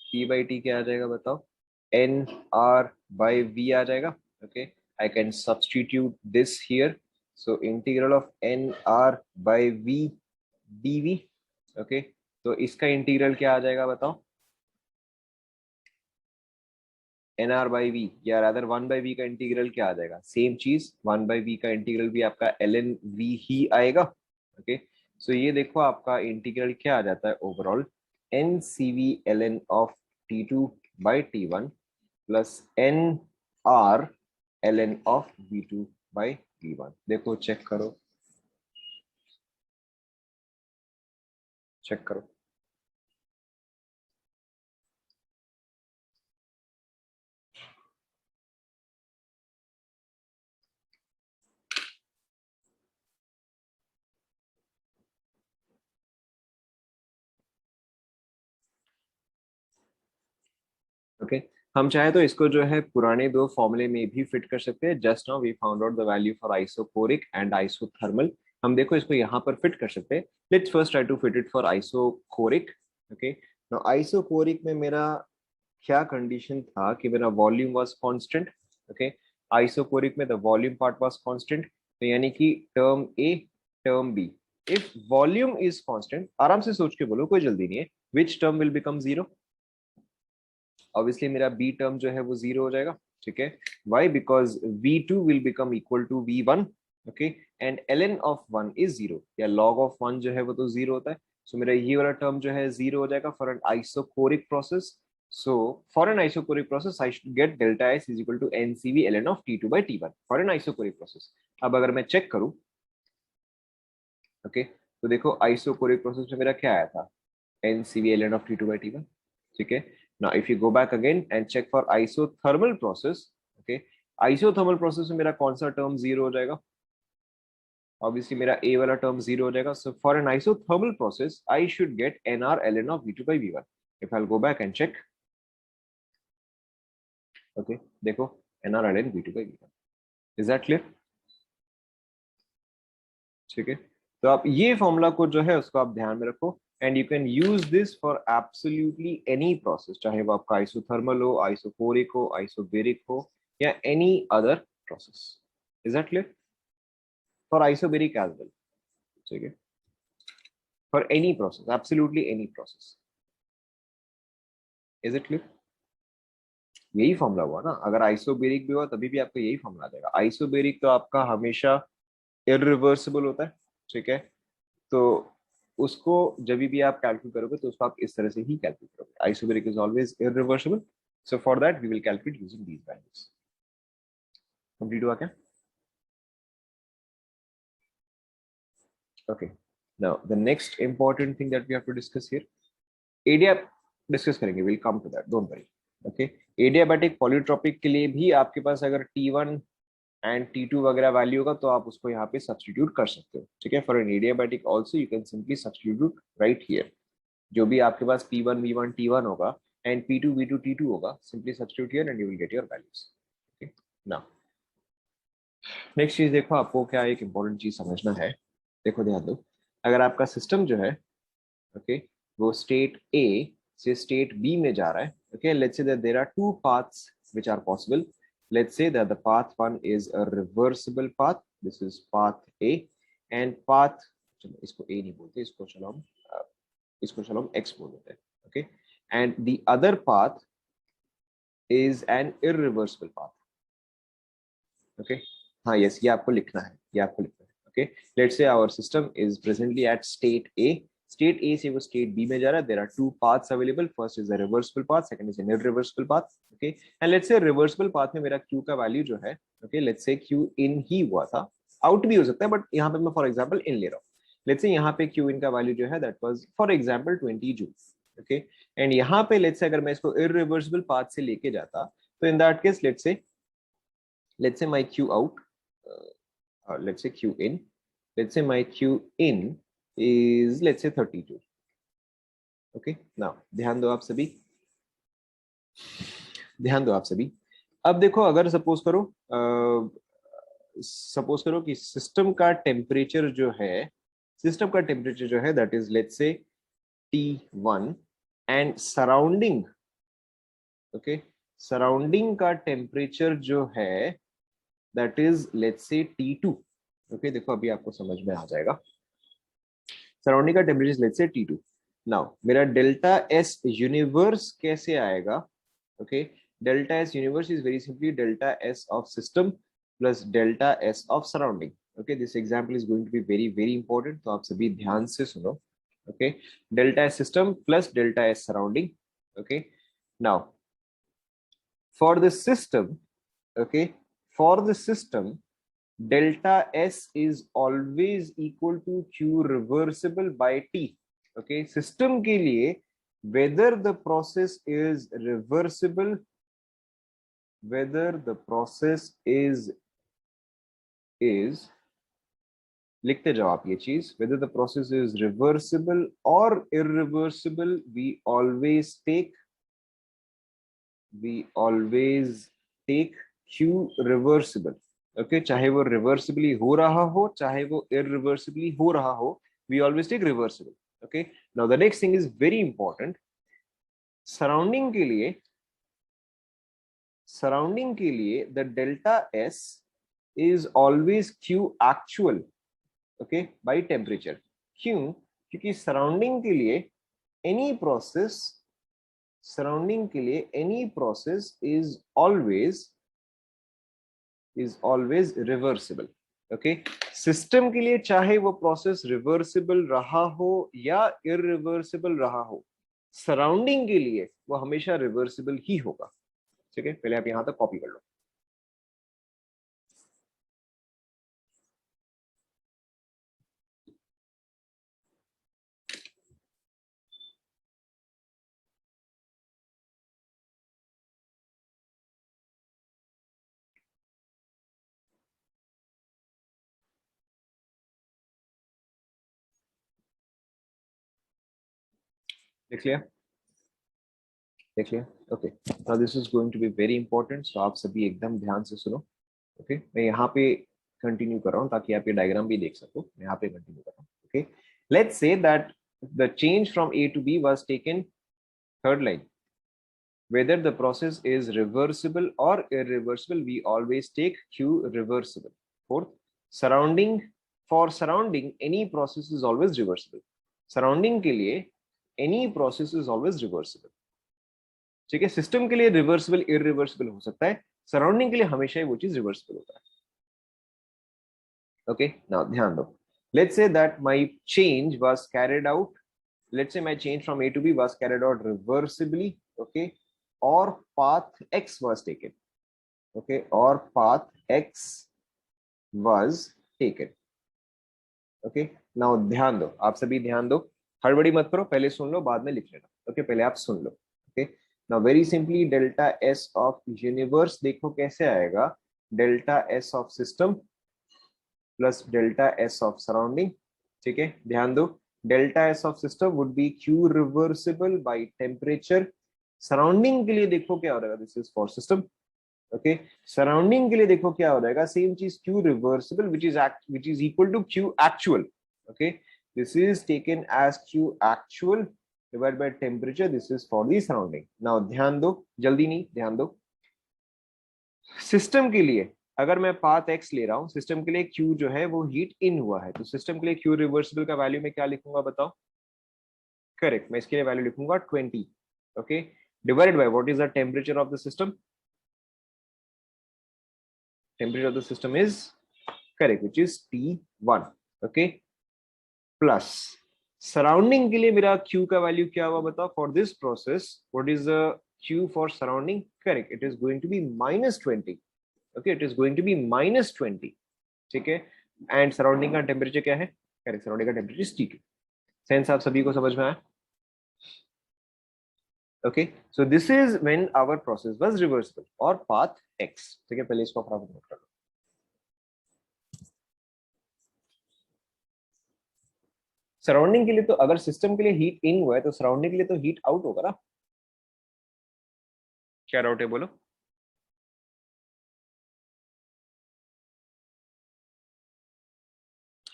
पी बाई टी क्या आ जाएगा बताओ? एन आर बाई वी आ जाएगा. Okay, I can substitute this here. So integral of N R by V D V. Okay, तो इसका इंटीग्रल क्या आ जाएगा बताओ? एन आर बाई वी, या रादर वन बाई वी का इंटीग्रल क्या आ जाएगा? सेम चीज, वन बाई वी का इंटीग्रल भी आपका एल एन वी ही आएगा. ओके, सो ये देखो आपका इंटीग्रल क्या आ जाता है overall? N C V L N of T two by T one plus N R L N of V two by V one. देखो चेक करो, चेक करो. ओके, हम चाहे तो इसको जो है पुराने दो फॉर्मूले में भी फिट कर सकते हैं. Just now we found out the value for isochoric and isothermal. हम देखो इसको यहाँ पर फिट कर सकते हैं. Let's first try to fit it for isochoric. Okay, now isochoric में मेरा क्या कंडीशन था कि मेरा volume was constant. Okay, isochoric में the volume part was constant, तो यानी कि term A term B. If volume is constant, आराम से सोच के बोलो, कोई जल्दी नहीं है, which term will become zero? Obviously मेरा बी टर्म जो है वो जीरो हो जाएगा. ठीक है, why? Because v2 will become equal to v1. Okay, and ln of 1 is zero, या log ऑफ 1 जो है वो तो जीरो होता है. सो मेरा ये वाला टर्म जो है जीरो हो जाएगा for an isochoric process. So for an isochoric process I should get delta S is equal to N C V ln of t2 by t1 for an isochoric process. अब अगर मैं चेक करूं, ओके, तो देखो आइसोकोरिक प्रोसेस में मेरा क्या आया था? NCV ln of t2 by t1. ठीक है, now if you go back again and check for isothermal process, okay, isothermal process में मेरा कौन सा टर्म जीरो हो जाएगा? ऑब्वियसली मेरा ए वाला टर्म 0 हो जाएगा. So for an isothermal process I should get NR ln of V2 by V1. If I go back and check, okay देखो NR ln V2 by V1. Is that clear? ठीक है, तो आप ये फॉर्मूला को जो है उसको आप ध्यान में रखो and you can use this for absolutely any process, चाहे वो आपका आइसोथर्मल हो, आइसोफोरिक हो, आइसोबेरिक हो या any other process. Is that clear? For isobaric as well. ठीक है, for any process, absolutely any process. Is it clear? यही फॉर्मूला हुआ ना, अगर आइसोबेरिक भी हुआ तभी भी आपको यही फॉर्मूला देगा. आइसोबेरिक तो आपका हमेशा इरिवर्सिबल होता है. ठीक है, तो उसको जब भी आप कैलकुलेट करोगे तो उसको आप इस तरह से ही कैलकुलेट करोगे. Isobaric is always irreversible. So for that we will calculate using these values. Complete हुआ क्या? Okay, now the next important thing that we have to discuss here, adia discuss करेंगे, will come to that, don't worry. Okay, adiabatic polytropic के लिए भी आपके पास अगर T1 and T2 वगैरह value होगा तो आप उसको यहाँ पे सब्स्टिट्यूट कर सकते हो. ठीक है, for an adiabatic also you can simply substitute right here. जो भी आपके पास P1 V1 T1 होगा एंड P2 V2 T2 होगा, simply substitute here and you will get your values. Okay, now next चीज देखो, आपको क्या एक इंपॉर्टेंट चीज समझना है. देखो ध्यान दो, अगर आपका सिस्टम जो है ओके वो स्टेट ए से स्टेट बी में जा रहा है. Okay, let's say that there are two paths which are possible. Let's say that the path 1 is a reversible path. This is path A and path, चलो इसको ए नहीं बोलते, इसको चलो हम एक्स बोल देते हैं. Okay, and the other path is an irreversible path. Okay, हाँ यस, ये आपको लिखना है, ये आपको लिखना है. Okay, let's say our system is presently at state A. State A से वो स्टेट बी में जा रहा है. There are two paths available. First is a reversible path, second is an irreversible path. Okay, and let's say reversible path में मेरा Q का value जो है, ओके लेट्स से क्यू इन ही हुआ था, आउट भी हो सकता है बट यहाँ पे मैं फॉर एग्जाम्पल इन ले रहा हूँ. लेट्स से यहाँ पे क्यू इन का वैल्यू जो है that was for example 20 joule. Okay, and यहाँ पे लेट्स से अगर मैं इसको इरिवर्सिबल पाथ से लेके जाता तो in that case let's say my q out, or let's say q in, let's say my q in is let's say 32. Okay, now ध्यान दो आप सभी, ध्यान दो आप सभी. अब देखो, अगर सपोज करो कि सिस्टम का टेम्परेचर जो है, सिस्टम का टेम्परेचर जो है that is let's say T1 and surrounding, okay surrounding का टेम्परेचर जो है दैट इज लेट्स से T2. ओके, देखो अभी आपको समझ में आ जाएगा. सराउंडिंग का temperature let's say T2. Now मेरा डेल्टा एस यूनिवर्स कैसे आएगा? Okay, delta S universe is very simply delta S of system plus delta S of surrounding. Okay, this example is going to be very very important, तो आप सभी ध्यान से सुनो. Okay, delta S system plus delta S surrounding. Okay, now for the system, okay for the system delta s is always equal to q reversible by t. okay, system के लिए whether the process is reversible, whether the process is लिखते जाओ आप ये चीज, whether the process is reversible or irreversible, we always take q reversible. Okay, चाहे वो reversibly हो रहा हो चाहे वो इरिवर्सिबली हो रहा हो, we always take reversible. Okay, now the next thing is very important. Surrounding के लिए, सराउंडिंग के लिए the delta S is always Q actual, okay by temperature. क्यों? क्योंकि सराउंडिंग के लिए एनी प्रोसेस, सराउंडिंग के लिए any process is always reversible. Okay, system के लिए चाहे वो प्रोसेस रिवर्सिबल रहा हो या इरिवर्सिबल रहा हो, सराउंडिंग के लिए वो हमेशा रिवर्सिबल ही होगा. ठीक है, पहले आप यहां तक कॉपी कर लो. देख लिया, देख लिया। Okay, now this is going to be very important, so आप सभी एकदम ध्यान से सुनो। ओके, मैं यहाँ पे कंटिन्यू कर रहा हूँ ताकि आप ये डायग्राम भी देख सको। मैं यहाँ पे कंटिन्यू कर रहा हूँ। Okay, let's say that the change from A to B was taken, third line, whether the process is reversible or irreversible, we always take q reversible. Fourth, surrounding, for surrounding any process is always reversible. Surrounding के लिए any process is always reversible. ठीक है, system के लिए reversible irreversible हो सकता है, surrounding के लिए हमेशा ही वो चीज रिवर्सिबल होता है। ओके, नाउ ध्यान दो, let's say that my change was carried out, let's say my change from A to B was carried out reversibly, okay, or path X was taken, okay, or path X was taken, okay. Now ध्यान दो, आप सभी ध्यान दो, हड़बड़ी मत करो, पहले सुन लो बाद में लिख लेना। ओके, पहले आप सुन लो। Okay, now very simply delta S of universe देखो कैसे आएगा, delta S of system plus delta S of surrounding. ठीक है, ध्यान दो, delta S of system would be Q reversible by temperature. Surrounding के लिए देखो क्या हो रहेगा, this is for system. Okay, surrounding के लिए देखो क्या हो जाएगा, सेम चीज Q reversible which is equal to Q actual. Okay, this is taken as Q actual divide by temperature, this is for the surrounding. Now ध्यान दो, जल्दी नहीं, ध्यान दो, सिस्टम के लिए अगर मैं पाथ एक्स ले रहा हूं, सिस्टम के लिए क्यू जो है वो हीट इन हुआ है, तो सिस्टम के लिए क्यू रिवर्सिबल का वैल्यू मैं क्या लिखूंगा बताओ? करेक्ट, मैं इसके लिए वैल्यू लिखूंगा 20। Okay, divided by what is the temperature of the system? Temperature of the system is correct which is T1। Okay, plus surrounding के लिए मेरा क्यू का वैल्यू क्या हुआ बताओ? For this process what is the Q for surrounding? Correct, it is going to be -20। Okay, it is going to be -20। ठीक है, and surrounding का टेम्परेचर क्या है? करेक्ट, सराउंडिंग का टेम्परेचर इज T2। सेंस आप सभी को समझ में आया? Okay, so this is when our process was reversible और पाथ एक्स। ठीक है, पहले इसको फटाफट नोट कर लो। सराउंडिंग के लिए तो अगर सिस्टम के लिए हीट इन हुआ है तो सराउंडिंग के लिए तो हीट आउट होगा ना? क्या डाउट है बोलो?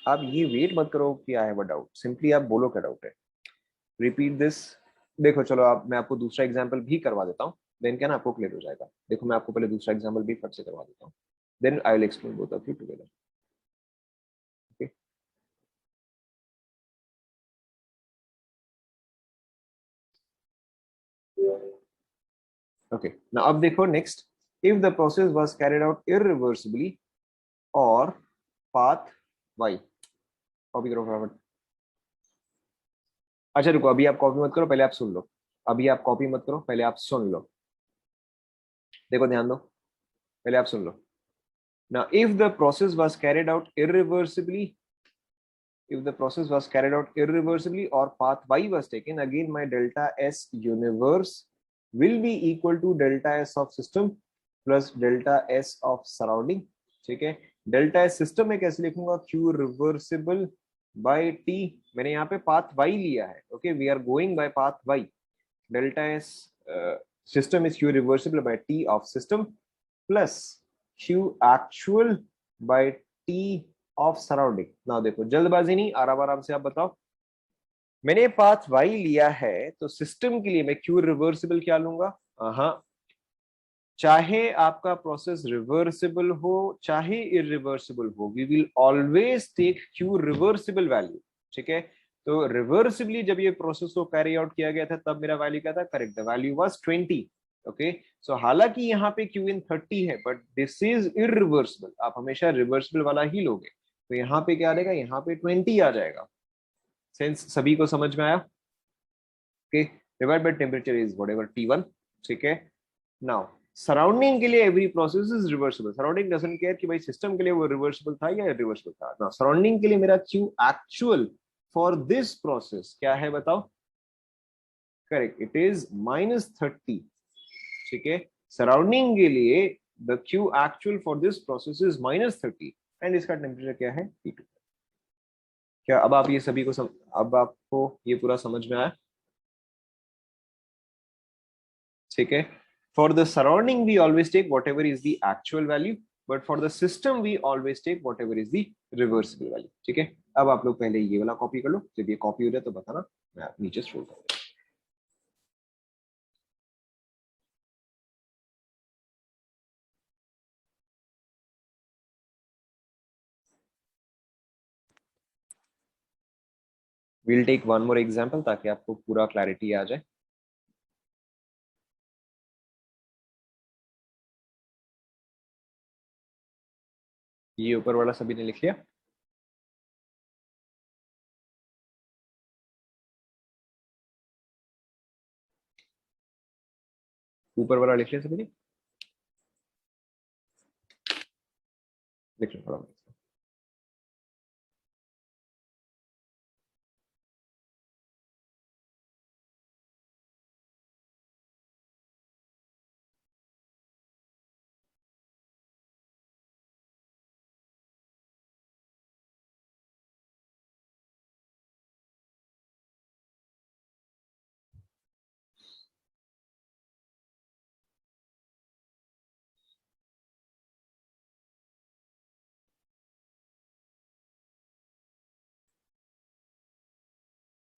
आप ये वेट मत करो क्या है वो डाउट, सिंपली आप बोलो क्या डाउट है, रिपीट दिस। देखो चलो, आप मैं आपको दूसरा एग्जांपल भी करवा देता हूँ, देन क्या ना आपको क्लियर हो जाएगा। देखो मैं आपको पहले दूसरा एग्जांपल भी फट से करवा देता हूँ, then I will explain both of you together. Okay, okay, ना अब देखो next, if the process was carried out irreversibly और पाथ वाई। कॉपी करो फटाफट। अच्छा रुको, अभी आप कॉपी मत करो, पहले आप सुन लो। अभी आप कॉपी मत करो, पहले आप सुन लो। देखो ध्यान दो, पहले आप सुन लो। Now if the process was carried out irreversibly, if the process was carried out irreversibly or path y was taken, again my delta s universe will be equal to delta s of system plus delta s of surrounding। ठीक है, delta S system में कैसे लिखूंगा? Q reversible by T, मैंने यहाँ पे path Y लिया है। Okay, we are going by path Y, delta S system is Q reversible by T of system plus Q actual by T of surrounding. ना देखो, जल्दबाजी नहीं, आराम आराम से आप बताओ। मैंने पाथ वाई लिया है तो सिस्टम के लिए मैं क्यू रिवर्सिबल क्या लूंगा? हाँ, चाहे आपका प्रोसेस रिवर्सिबल हो चाहे इरिवर्सिबल हो, we will always take Q reversible value. ठीक है, तो रिवर्सिबली जब ये प्रोसेस को कैरी आउट किया गया था तब मेरा वैल्यू क्या था? Correct, the value was 20। Okay, so हालांकि यहाँ पे क्यू इन 30 है बट दिस इज इरिवर्सिबल, आप हमेशा रिवर्सिबल वाला ही लोगे, तो यहाँ पे क्या आ जाएगा? यहाँ पे 20 आ जाएगा। सेंस सभी को समझ में आया? Okay, divide by temperature is whatever T1। ठीक है, नाउ सराउंडिंग के लिए every process is reversible, surrounding doesn't care कि भाई सिस्टम के लिए वो रिवर्सिबल था या इरिवर्सिबल था। नाउ सराउंडिंग के लिए मेरा Q actual for this process क्या है बताओ? Correct, it is -30। ठीक है, सराउंडिंग के लिए the Q actual for this process is -30 and इसका टेम्परेचर क्या है? T2। क्या अब आप ये सभी को अब आपको ये पूरा समझ में आया? ठीक है. For the surrounding we always take whatever is the actual value, but for the system we always take whatever is the reversible value. ठीक है. अब आप लोग पहले ये वाला कॉपी कर लो, जब ये कॉपी हो जाए तो बताना, मैं नीचे स्क्रॉल कर दूंगा. We'll take one more example ताकि आपको पूरा क्लैरिटी आ जाए. ये ऊपर वाला सभी ने लिख लिया? ऊपर वाला लिख लिया सभी ने? लिख लो थोड़ा.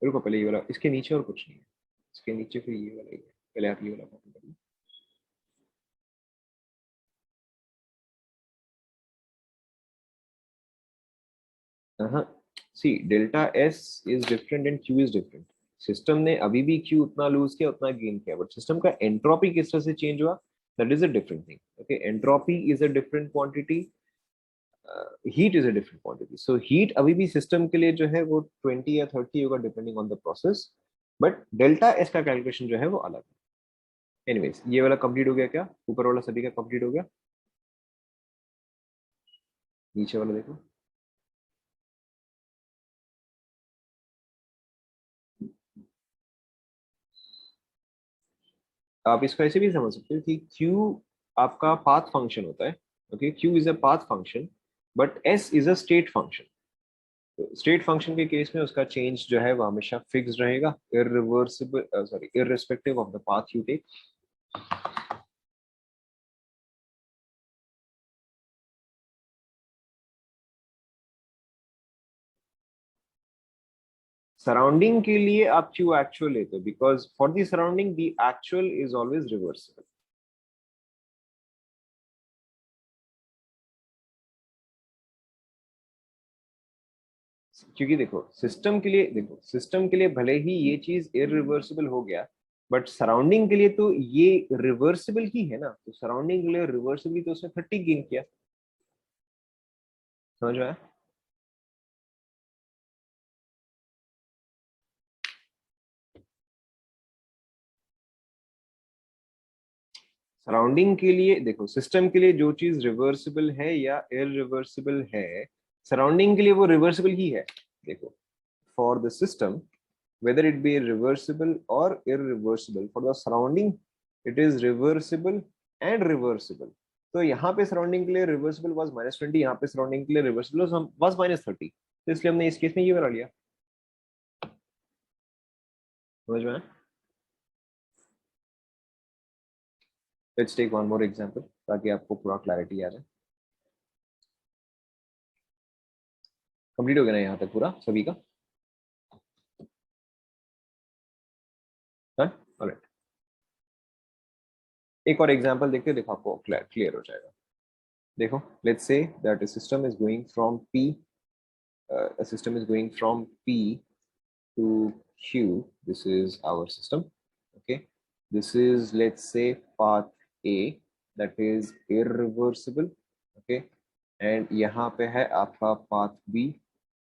रुको, पहले ये वाला, इसके नीचे और कुछ नहीं है. इसके नीचे फिर ये वाला ही है. पहले आप ये वाला कॉपी कर लो. See delta S is different and Q is different. System ने अभी भी क्यू उतना लूज किया, उतना गेन किया, बट सिस्टम का एंट्रोपी किस तरह से चेंज हुआ, that is a different thing. Okay, entropy is a different quantity, heat is a different quantity. So heat अभी भी सिस्टम के लिए जो है वो 20 या 30 होगा depending on the process, but delta S का कैलकुलेशन जो है वो अलग है. एनीवेज, ये वाला कंप्लीट हो गया क्या? ऊपर वाला सभी का कंप्लीट हो गया? नीचे वाला देखो. आप इसको ऐसे भी समझ सकते हो कि Q आपका पाथ फंक्शन होता है. Okay, Q is a path function, but S is a state function. State function के केस में उसका चेंज जो है वो हमेशा फिक्स रहेगा, irreversible, sorry, irrespective of the path you take. Surrounding के लिए आप Q एक्चुअल लेते हो, because for the surrounding the actual is always reversible. क्योंकि देखो सिस्टम के लिए भले ही ये चीज इरिवर्सिबल हो गया, बट सराउंडिंग के लिए तो ये रिवर्सिबल ही है ना. तो सराउंडिंग के लिए रिवर्सिबल, तो उसने 30 गेन किया. समझ में आया? सराउंडिंग के लिए देखो, सिस्टम के लिए जो चीज रिवर्सिबल है या इरिवर्सिबल है, सराउंडिंग के लिए वो रिवर्सिबल ही है. देखो, for the system, whether it be reversible or irreversible, for the surrounding it is reversible and reversible. तो यहाँ पे सराउंडिंग के लिए रिवर्सिबल वाज -20, यहाँ पे सराउंडिंग के लिए रिवर्सिबल वाज -30, तो इसलिए हमने इस केस में ये बना लिया. समझ में? Let's take one more example ताकि आपको पूरा क्लैरिटी आ जाए. कंप्लीट हो गया ना यहाँ तक पूरा सभी का? डन. ऑलराइट, एक और एग्जांपल देखते, देखो आपको क्लियर हो जाएगा. देखो, let's say that a system is going from P, a system is going from P to Q. This is our system. Okay, this is, let's say, path A, that is irreversible. Okay, and यहाँ पे है आपका path B,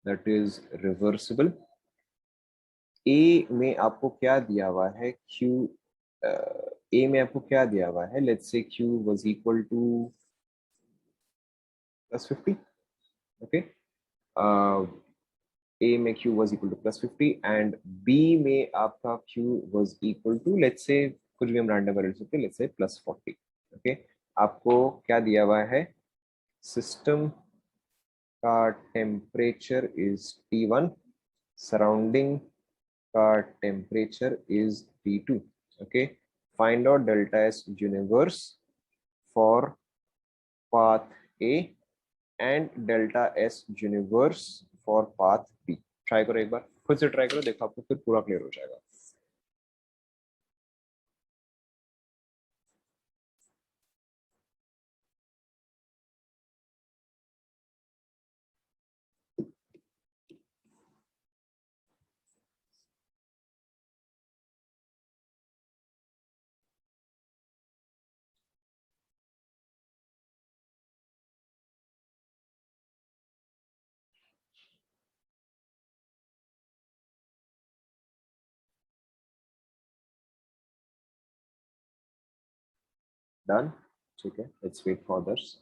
that is reversible. A में आपको क्या दिया हुआ है? Q, A में आपको क्या दिया हुआ है? Let's say Q was equal to +50. Okay, A में Q was equal to +50 and B में आपका Q was equal to, let's say, कुछ भी हम रैंडम ले सकते हैं, let's say +40. ओके, आपको क्या दिया हुआ है? सिस्टम का टेम्परेचर इज T1, सराउंडिंग का temperature is T2. Okay, find out delta S universe for path A and delta S universe for path B. Try करो एक बार, खुद से ट्राई करो, देखो आपको फिर पूरा क्लियर हो जाएगा. डन. ठीक है, let's wait for others.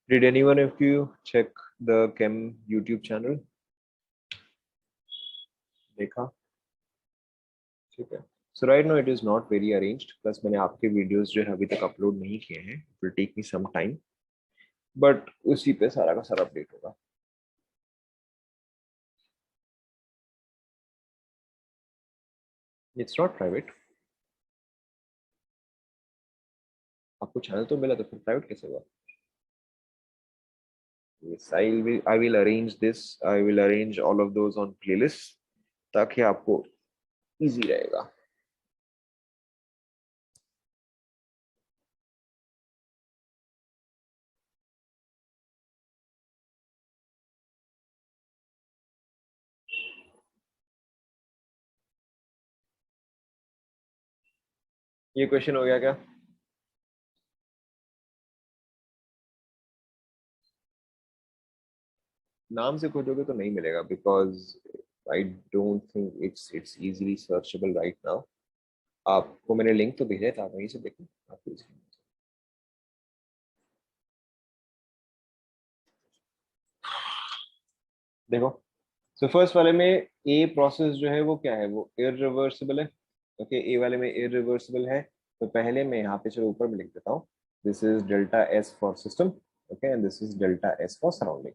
Did anyone of you check the Chem YouTube channel? देखा? ठीक है. So right now it is not very arranged. Plus मैंने आपके वीडियोस जो है अभी तक अपलोड नहीं किए हैं. It will take me some time. But उसी पे सारा का सारा अपडेट होगा. It's not private. आपको चैनल तो मिला तो फिर प्राइवेट कैसे हुआ? Yes, I will arrange this. I will arrange all of those on playlist ताकि आपको इजी रहेगा. ये क्वेश्चन हो गया क्या? नाम से खोजोगे तो नहीं मिलेगा because I don't think it's easily searchable right now. आपको मैंने लिंक तो भेजा था, आप वहीं से देखो. आपको देखो. सो फर्स्ट वाले में ए प्रोसेस जो है वो क्या है, वो इरिवर्सिबल है. ओके, ए वाले में इरिवर्सिबल है. तो पहले मैं यहाँ पे चलो ऊपर में लिख देता हूँ. This is delta S for system. Okay, and this is delta S for surrounding.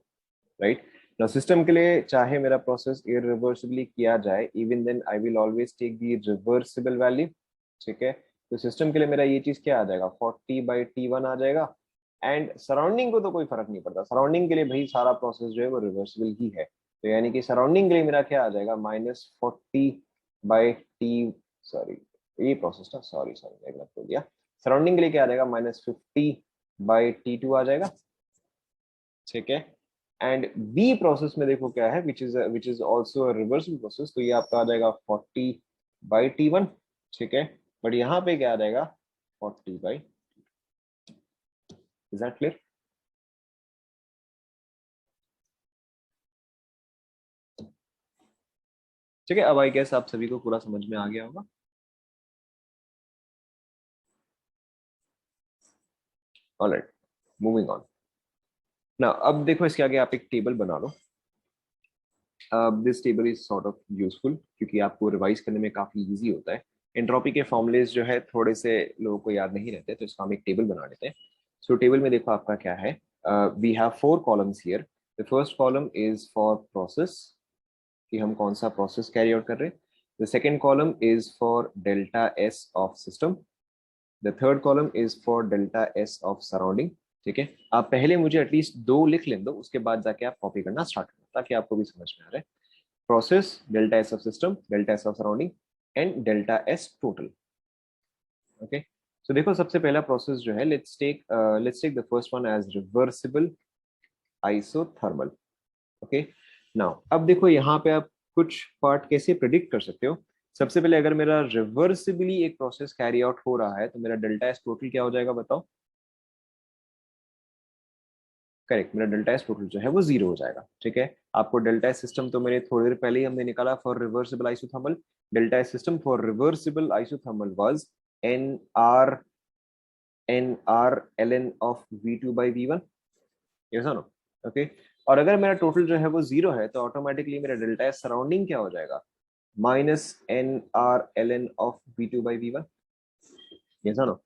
Right now system के लिए चाहे मेरा प्रोसेस इरिवर्सिबली किया जाए, even then I will always take the reversible value. ठीक है, तो सिस्टम के लिए मेरा ये चीज क्या आ जाएगा, 40/T1 आ जाएगा. एंड सराउंडिंग को तो कोई फर्क नहीं पड़ता. सराउंडिंग के लिए भाई सारा प्रोसेस जो है वो रिवर्सिबल ही है. तो यानी कि सराउंडिंग के लिए मेरा क्या आ जाएगा, -40/T. सॉरी, ये प्रोसेस था, सॉरी सॉरी मैं गलत बोल दिया. सराउंडिंग के लिए क्या आ जाएगा, -50/T2 आ जाएगा. ठीक है. एंड बी प्रोसेस में देखो क्या है, which is also reversible process. तो ये आपका आ जाएगा 40/T1. ठीक है, बट यहाँ पे क्या आ जाएगा, 40/, इज दैट क्लियर? ठीक है, अब आई गेस आप सभी को पूरा समझ में आ गया होगा. Alright, moving on. ना अब देखो इसके आगे आप एक टेबल बना लो. This table is sort of useful क्योंकि आपको रिवाइज करने में काफी इजी होता है. एंट्रोपी के फॉर्मुलेज जो है थोड़े से लोगों को याद नहीं रहते, तो इसका हम एक टेबल बना लेते हैं. सो टेबल में देखो आपका क्या है, we have 4 columns here. The first column is for process, कि हम कौन सा प्रोसेस कैरी आउट कर रहे हैं. The second column is for delta S of system. The third column is for delta S of surrounding. ठीक है, आप पहले मुझे एटलीस्ट 2 लिख लें दो, उसके बाद जाके आप कॉपी करना स्टार्ट करें ताकि आपको भी समझ में आ रहा है. Process, delta S of system, delta S of surrounding, and delta S total. Okay. So देखो सबसे पहला प्रोसेस जो है, let's take the first one as reversible isothermal. Okay. Now अब देखो यहाँ पे आप कुछ पार्ट कैसे प्रिडिक्ट कर सकते हो. सबसे पहले अगर मेरा रिवर्सिबली एक प्रोसेस कैरी आउट हो रहा है तो मेरा डेल्टा एस टोटल क्या हो जाएगा बताओ. करेक्ट, मेरा डेल्टा एस टोटल जो है वो 0 हो जाएगा. ठीक है, आपको डेल्टा एस सिस्टम तो मैंने थोड़ी देर पहले ही हमने निकाला for reversible isothermal. Delta S system for reversible isothermal was N R ln of V2/V1. Yes और नो? ओके. और अगर मेरा टोटल जो है वो 0 है तो ऑटोमेटिकली मेरा डेल्टा एस सराउंडिंग क्या हो जाएगा, -NR ln of V2/V1. Yes और नो?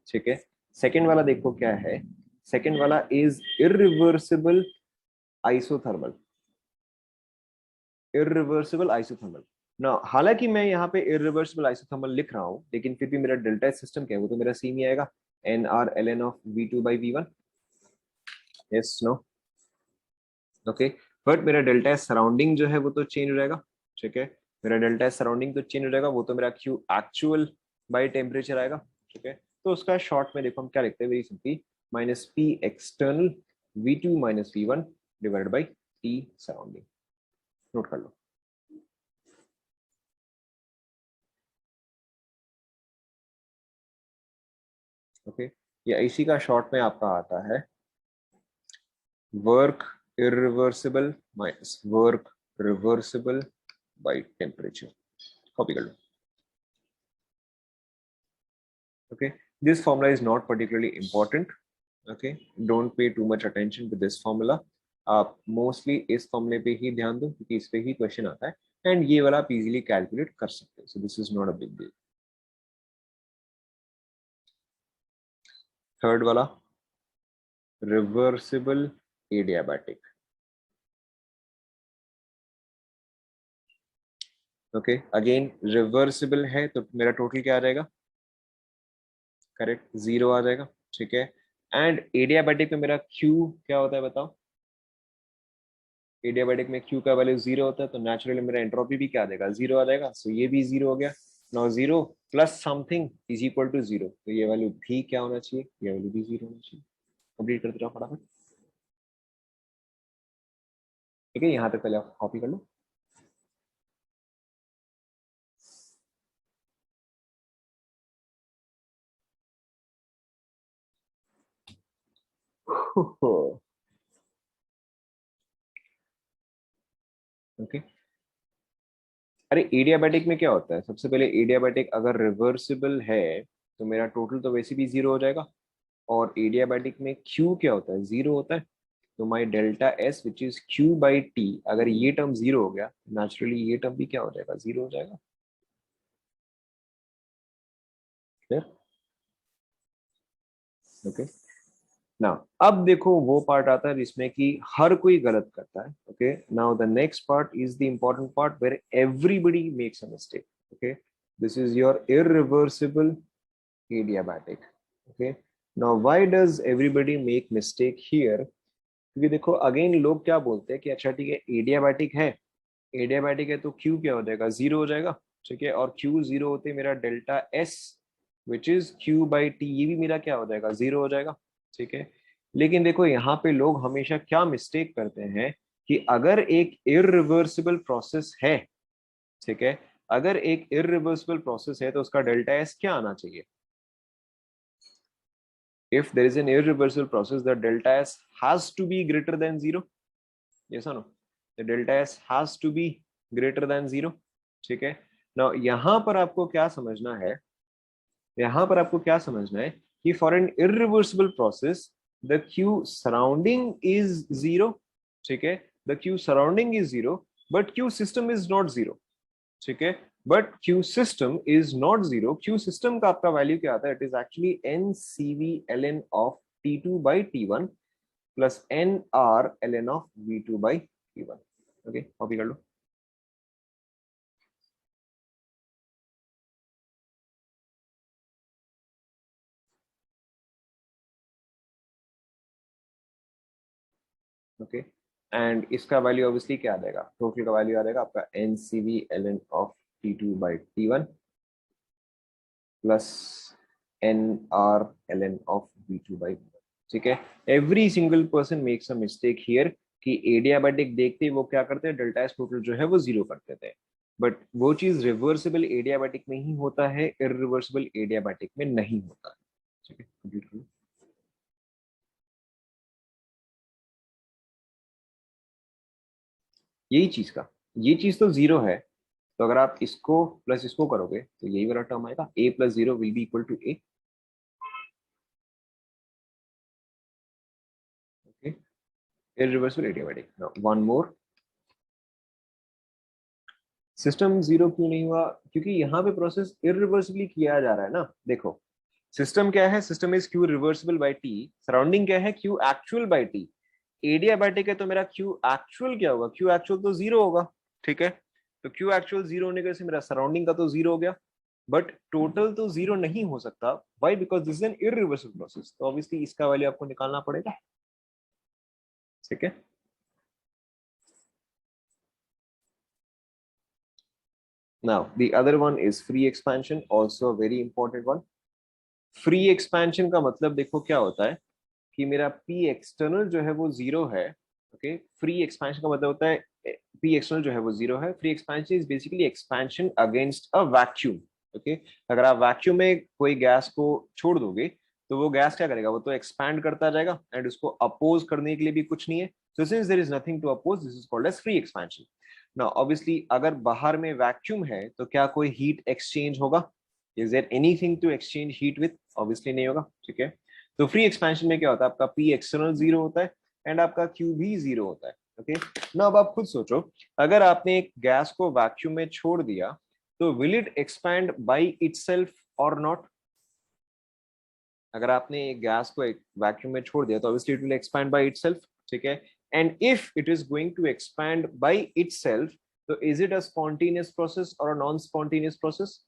ठीक है। सेकंड वाला देखो क्या है, सेकंड वाला is irreversible isothermal, irreversible isothermal ना। हालांकि मैं यहाँ पे इरिवर्सिबल आइसोथर्मल लिख रहा हूँ, लेकिन फिर भी मेरा डेल्टा सिस्टम क्या है, वो तो मेरा सेम ही आएगा, N R L N of V2/V1। Yes no, okay. But मेरा डेल्टा सराउंडिंग जो है वो तो चेंज हो जाएगा, ठीक है। मेरा डेल्टा सराउंडिंग तो चेंज हो जाएगा, वो तो मेरा Q एक्चुअल बाय टेम्परेचर आएगा, ठीक है। तो उसका शॉर्ट में देखो हम क्या लिखते हैं, very simply, minus P external V2 minus V1 divided by T surrounding. Note कर लो। ओके, या इसी का शॉर्ट में आपका आता है work irreversible minus work reversible by temperature. Copy कर लो। Okay, this formula is not particularly important. Okay, don't pay too much attention to this formula. आप मोस्टली इस फॉर्मूले पे ही ध्यान दो, क्योंकि इस पे ही क्वेश्चन आता है, एंड ये वाला आप इजीली कैलकुलेट कर सकते हो, so this is not a big deal. Third वाला reversible adiabatic. Okay, again reversible है तो मेरा टोटल क्या आ जाएगा, करेक्ट, जीरो आ जाएगा, ठीक है। एंड एडियाबैटिक में मेरा क्यू क्या होता है बताओ, एडियाबैटिक में Q का वैल्यू जीरो होता है, तो नेचुरली मेरा एंट्रोपी भी क्या आ जाएगा, जीरो आ जाएगा, सो ये भी जीरो हो गया। Now zero plus something is equal to zero, तो ये वैल्यू भी क्या होना चाहिए, ये वैल्यू भी जीरो होना चाहिए। कंप्लीट करते रहो फटाफट, ठीक है। यहाँ तक पहले आप कॉपी कर लो। ओके, अरे एडियाबैटिक में क्या होता है, सबसे पहले एडियाबैटिक अगर रिवर्सिबल है तो मेरा टोटल तो वैसे भी जीरो हो जाएगा, और एडियाबैटिक में Q क्या होता है, जीरो होता है। तो my delta S which is Q/T, अगर ये टर्म जीरो हो गया, नेचुरली ये टर्म भी क्या हो जाएगा, जीरो हो जाएगा। ओके, नाउ अब देखो वो पार्ट आता है जिसमें कि हर कोई गलत करता है। Okay, now the next part is the important part where everybody makes a mistake. Okay, this is your irreversible adiabatic. Okay, now why does everybody make mistake here, क्योंकि देखो अगेन लोग क्या बोलते हैं कि अच्छा ठीक है एडियाबैटिक है, एडियाबैटिक है तो Q क्या हो जाएगा, जीरो हो जाएगा, ठीक है। और Q जीरो होते मेरा delta S which is Q/T, ये भी मेरा क्या हो जाएगा, जीरो हो जाएगा, ठीक है। लेकिन देखो यहाँ पे लोग हमेशा क्या मिस्टेक करते हैं कि अगर एक इरिवर्सिबल प्रोसेस है, ठीक है, अगर एक इरिवर्सिबल प्रोसेस है तो उसका डेल्टा एस क्या आना चाहिए। If there is an irreversible process, the delta S has to be greater than zero. Yes or no? The delta S has to be greater than zero. ठीक है। Now यहाँ पर आपको क्या समझना है, यहाँ पर आपको क्या समझना है कि for an irreversible process, the Q surrounding is zero. ठीक है, the Q surrounding is zero, but Q system is not zero. ठीक है, but Q system is not zero. Q system का आपका वैल्यू क्या आता है, it is actually NCV ln of T2/T1 plus NR ln of V2/T1। Okay, copy कर लो। Okay, and इसका value obviously क्या आ जाएगा, टोटल का वैल्यू आ जाएगा आपका NCV ln of T2/T1 plus NR ln of V2/V1। ठीक है, every single person makes a mistake here कि एडियाबैटिक देखते ही वो क्या करते हैं, डेल्टा एस टोटल जो है वो जीरो कर देते हैं, बट वो चीज रिवर्सिबल एडियाबैटिक में ही होता है, इरिवर्सिबल एडियाबैटिक में नहीं होता है। ठीक है, कंप्लीट करो। यही चीज का, ये चीज तो जीरो है, तो अगर आप इसको प्लस इसको करोगे तो यही वाला टर्म आएगा, a plus zero will be equal to a। Okay, irreversible adiabatic. Now one more, system zero क्यों नहीं हुआ, क्योंकि यहाँ पे प्रोसेस इरिवर्सिबली किया जा रहा है ना। देखो सिस्टम क्या है, system is Q reversible by T, surrounding क्या है, Q actual by T. Adiabatic है तो मेरा क्यू एक्चुअल क्या होगा, क्यू एक्चुअल तो जीरो होगा, ठीक है। तो क्यू एक्चुअल जीरो होने की वजह से मेरा सराउंडिंग का तो जीरो हो गया, बट टोटल तो जीरो नहीं हो सकता। Why? Because this is an irreversible process, तो ऑब्वियसली इसका वैल्यू आपको निकालना पड़ेगा, ठीक है। Now the other one is free expansion, also a very important one. Free expansion का मतलब देखो क्या होता है कि मेरा पी एक्सटर्नल जो है वो जीरो है, ओके। फ्री एक्सपेंशन का मतलब होता है पी एक्सटर्नल जो है वो जीरो है। Free expansion is basically expansion against a vacuum, okay. अगर आप वैक्यूम में कोई गैस को छोड़ दोगे तो वो गैस क्या करेगा, वो तो एक्सपैंड करता जाएगा, एंड उसको अपोज करने के लिए भी कुछ नहीं है। So since there is nothing to oppose, this is called as free expansion. Now obviously अगर बाहर में वैक्यूम है तो क्या कोई हीट एक्सचेंज होगा? Is there anything to exchange heat with? Obviously नहीं होगा, ठीक है। तो फ्री एक्सपेंशन में क्या होता है, आपका पी एक्सटर्नल जीरो होता है एंड आपका क्यू भी जीरो होता है, ओके। ना अब आप खुद सोचो, अगर आपने एक गैस को वैक्यूम में छोड़ दिया तो will it expand by itself और नॉट? अगर आपने एक गैस को एक वैक्यूम में छोड़ दिया तो obviously it will expand by itself, ठीक है। And if it is going to expand by itself, तो is it a spontaneous process और a non spontaneous process?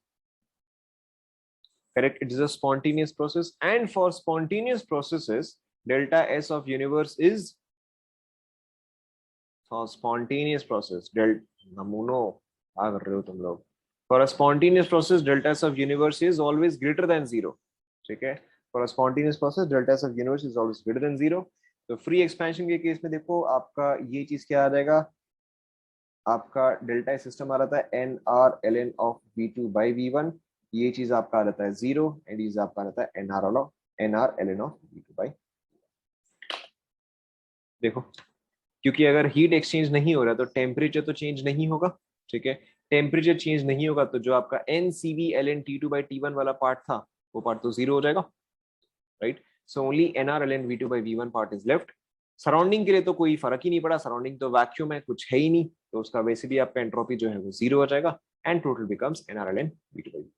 Correct, it is a spontaneous process, and for spontaneous processes delta S of universe is, for spontaneous process del namuno क्या कर रहे हो तुम लोग, for a spontaneous process delta S of universe is always greater than zero, ठीक है। for a spontaneous process delta S of universe is always greater than zero। तो free expansion के केस में देखो आपका ये चीज क्या आ जाएगा, आपका डेल्टा सिस्टम आ रहा था N R L N of V two by V one, ये चीज आपका आ रहता है जीरो, एंड ये आपका रहता है N R L N of V two by. देखो, क्योंकि अगर हीट एक्सचेंज नहीं हो रहा तो टेम्परेचर तो चेंज नहीं होगा, ठीक है। टेम्परेचर चेंज नहीं होगा तो जो आपका N C V L N T two by T one वाला पार्ट था वो पार्ट तो जीरो हो जाएगा, right. So only N R L N V two by V one part is left. Surrounding के लिए तो कोई फर्क ही नहीं पड़ा, सराउंडिंग तो वैक्यूम है, कुछ है ही नहीं, तो उसका वैसे भी आपका एंट्रोपी जो है वो जीरो हो जाएगा, and total becomes N R L N V two by.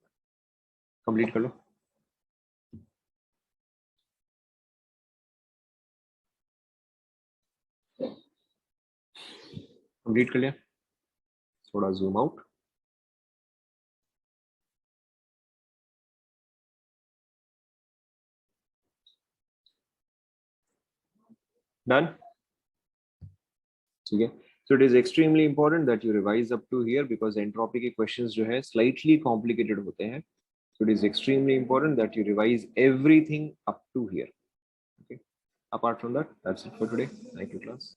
Complete कर लो। कंप्लीट कर लिया, थोड़ा जूम आउट। डन, ठीक है। So it is extremely important that you revise up to here, because entropy के क्वेश्चंस जो है स्लाइटली कॉम्प्लिकेटेड होते हैं। So it is extremely important that you revise everything up to here. Okay. Apart from that, that's it for today. Thank you, class.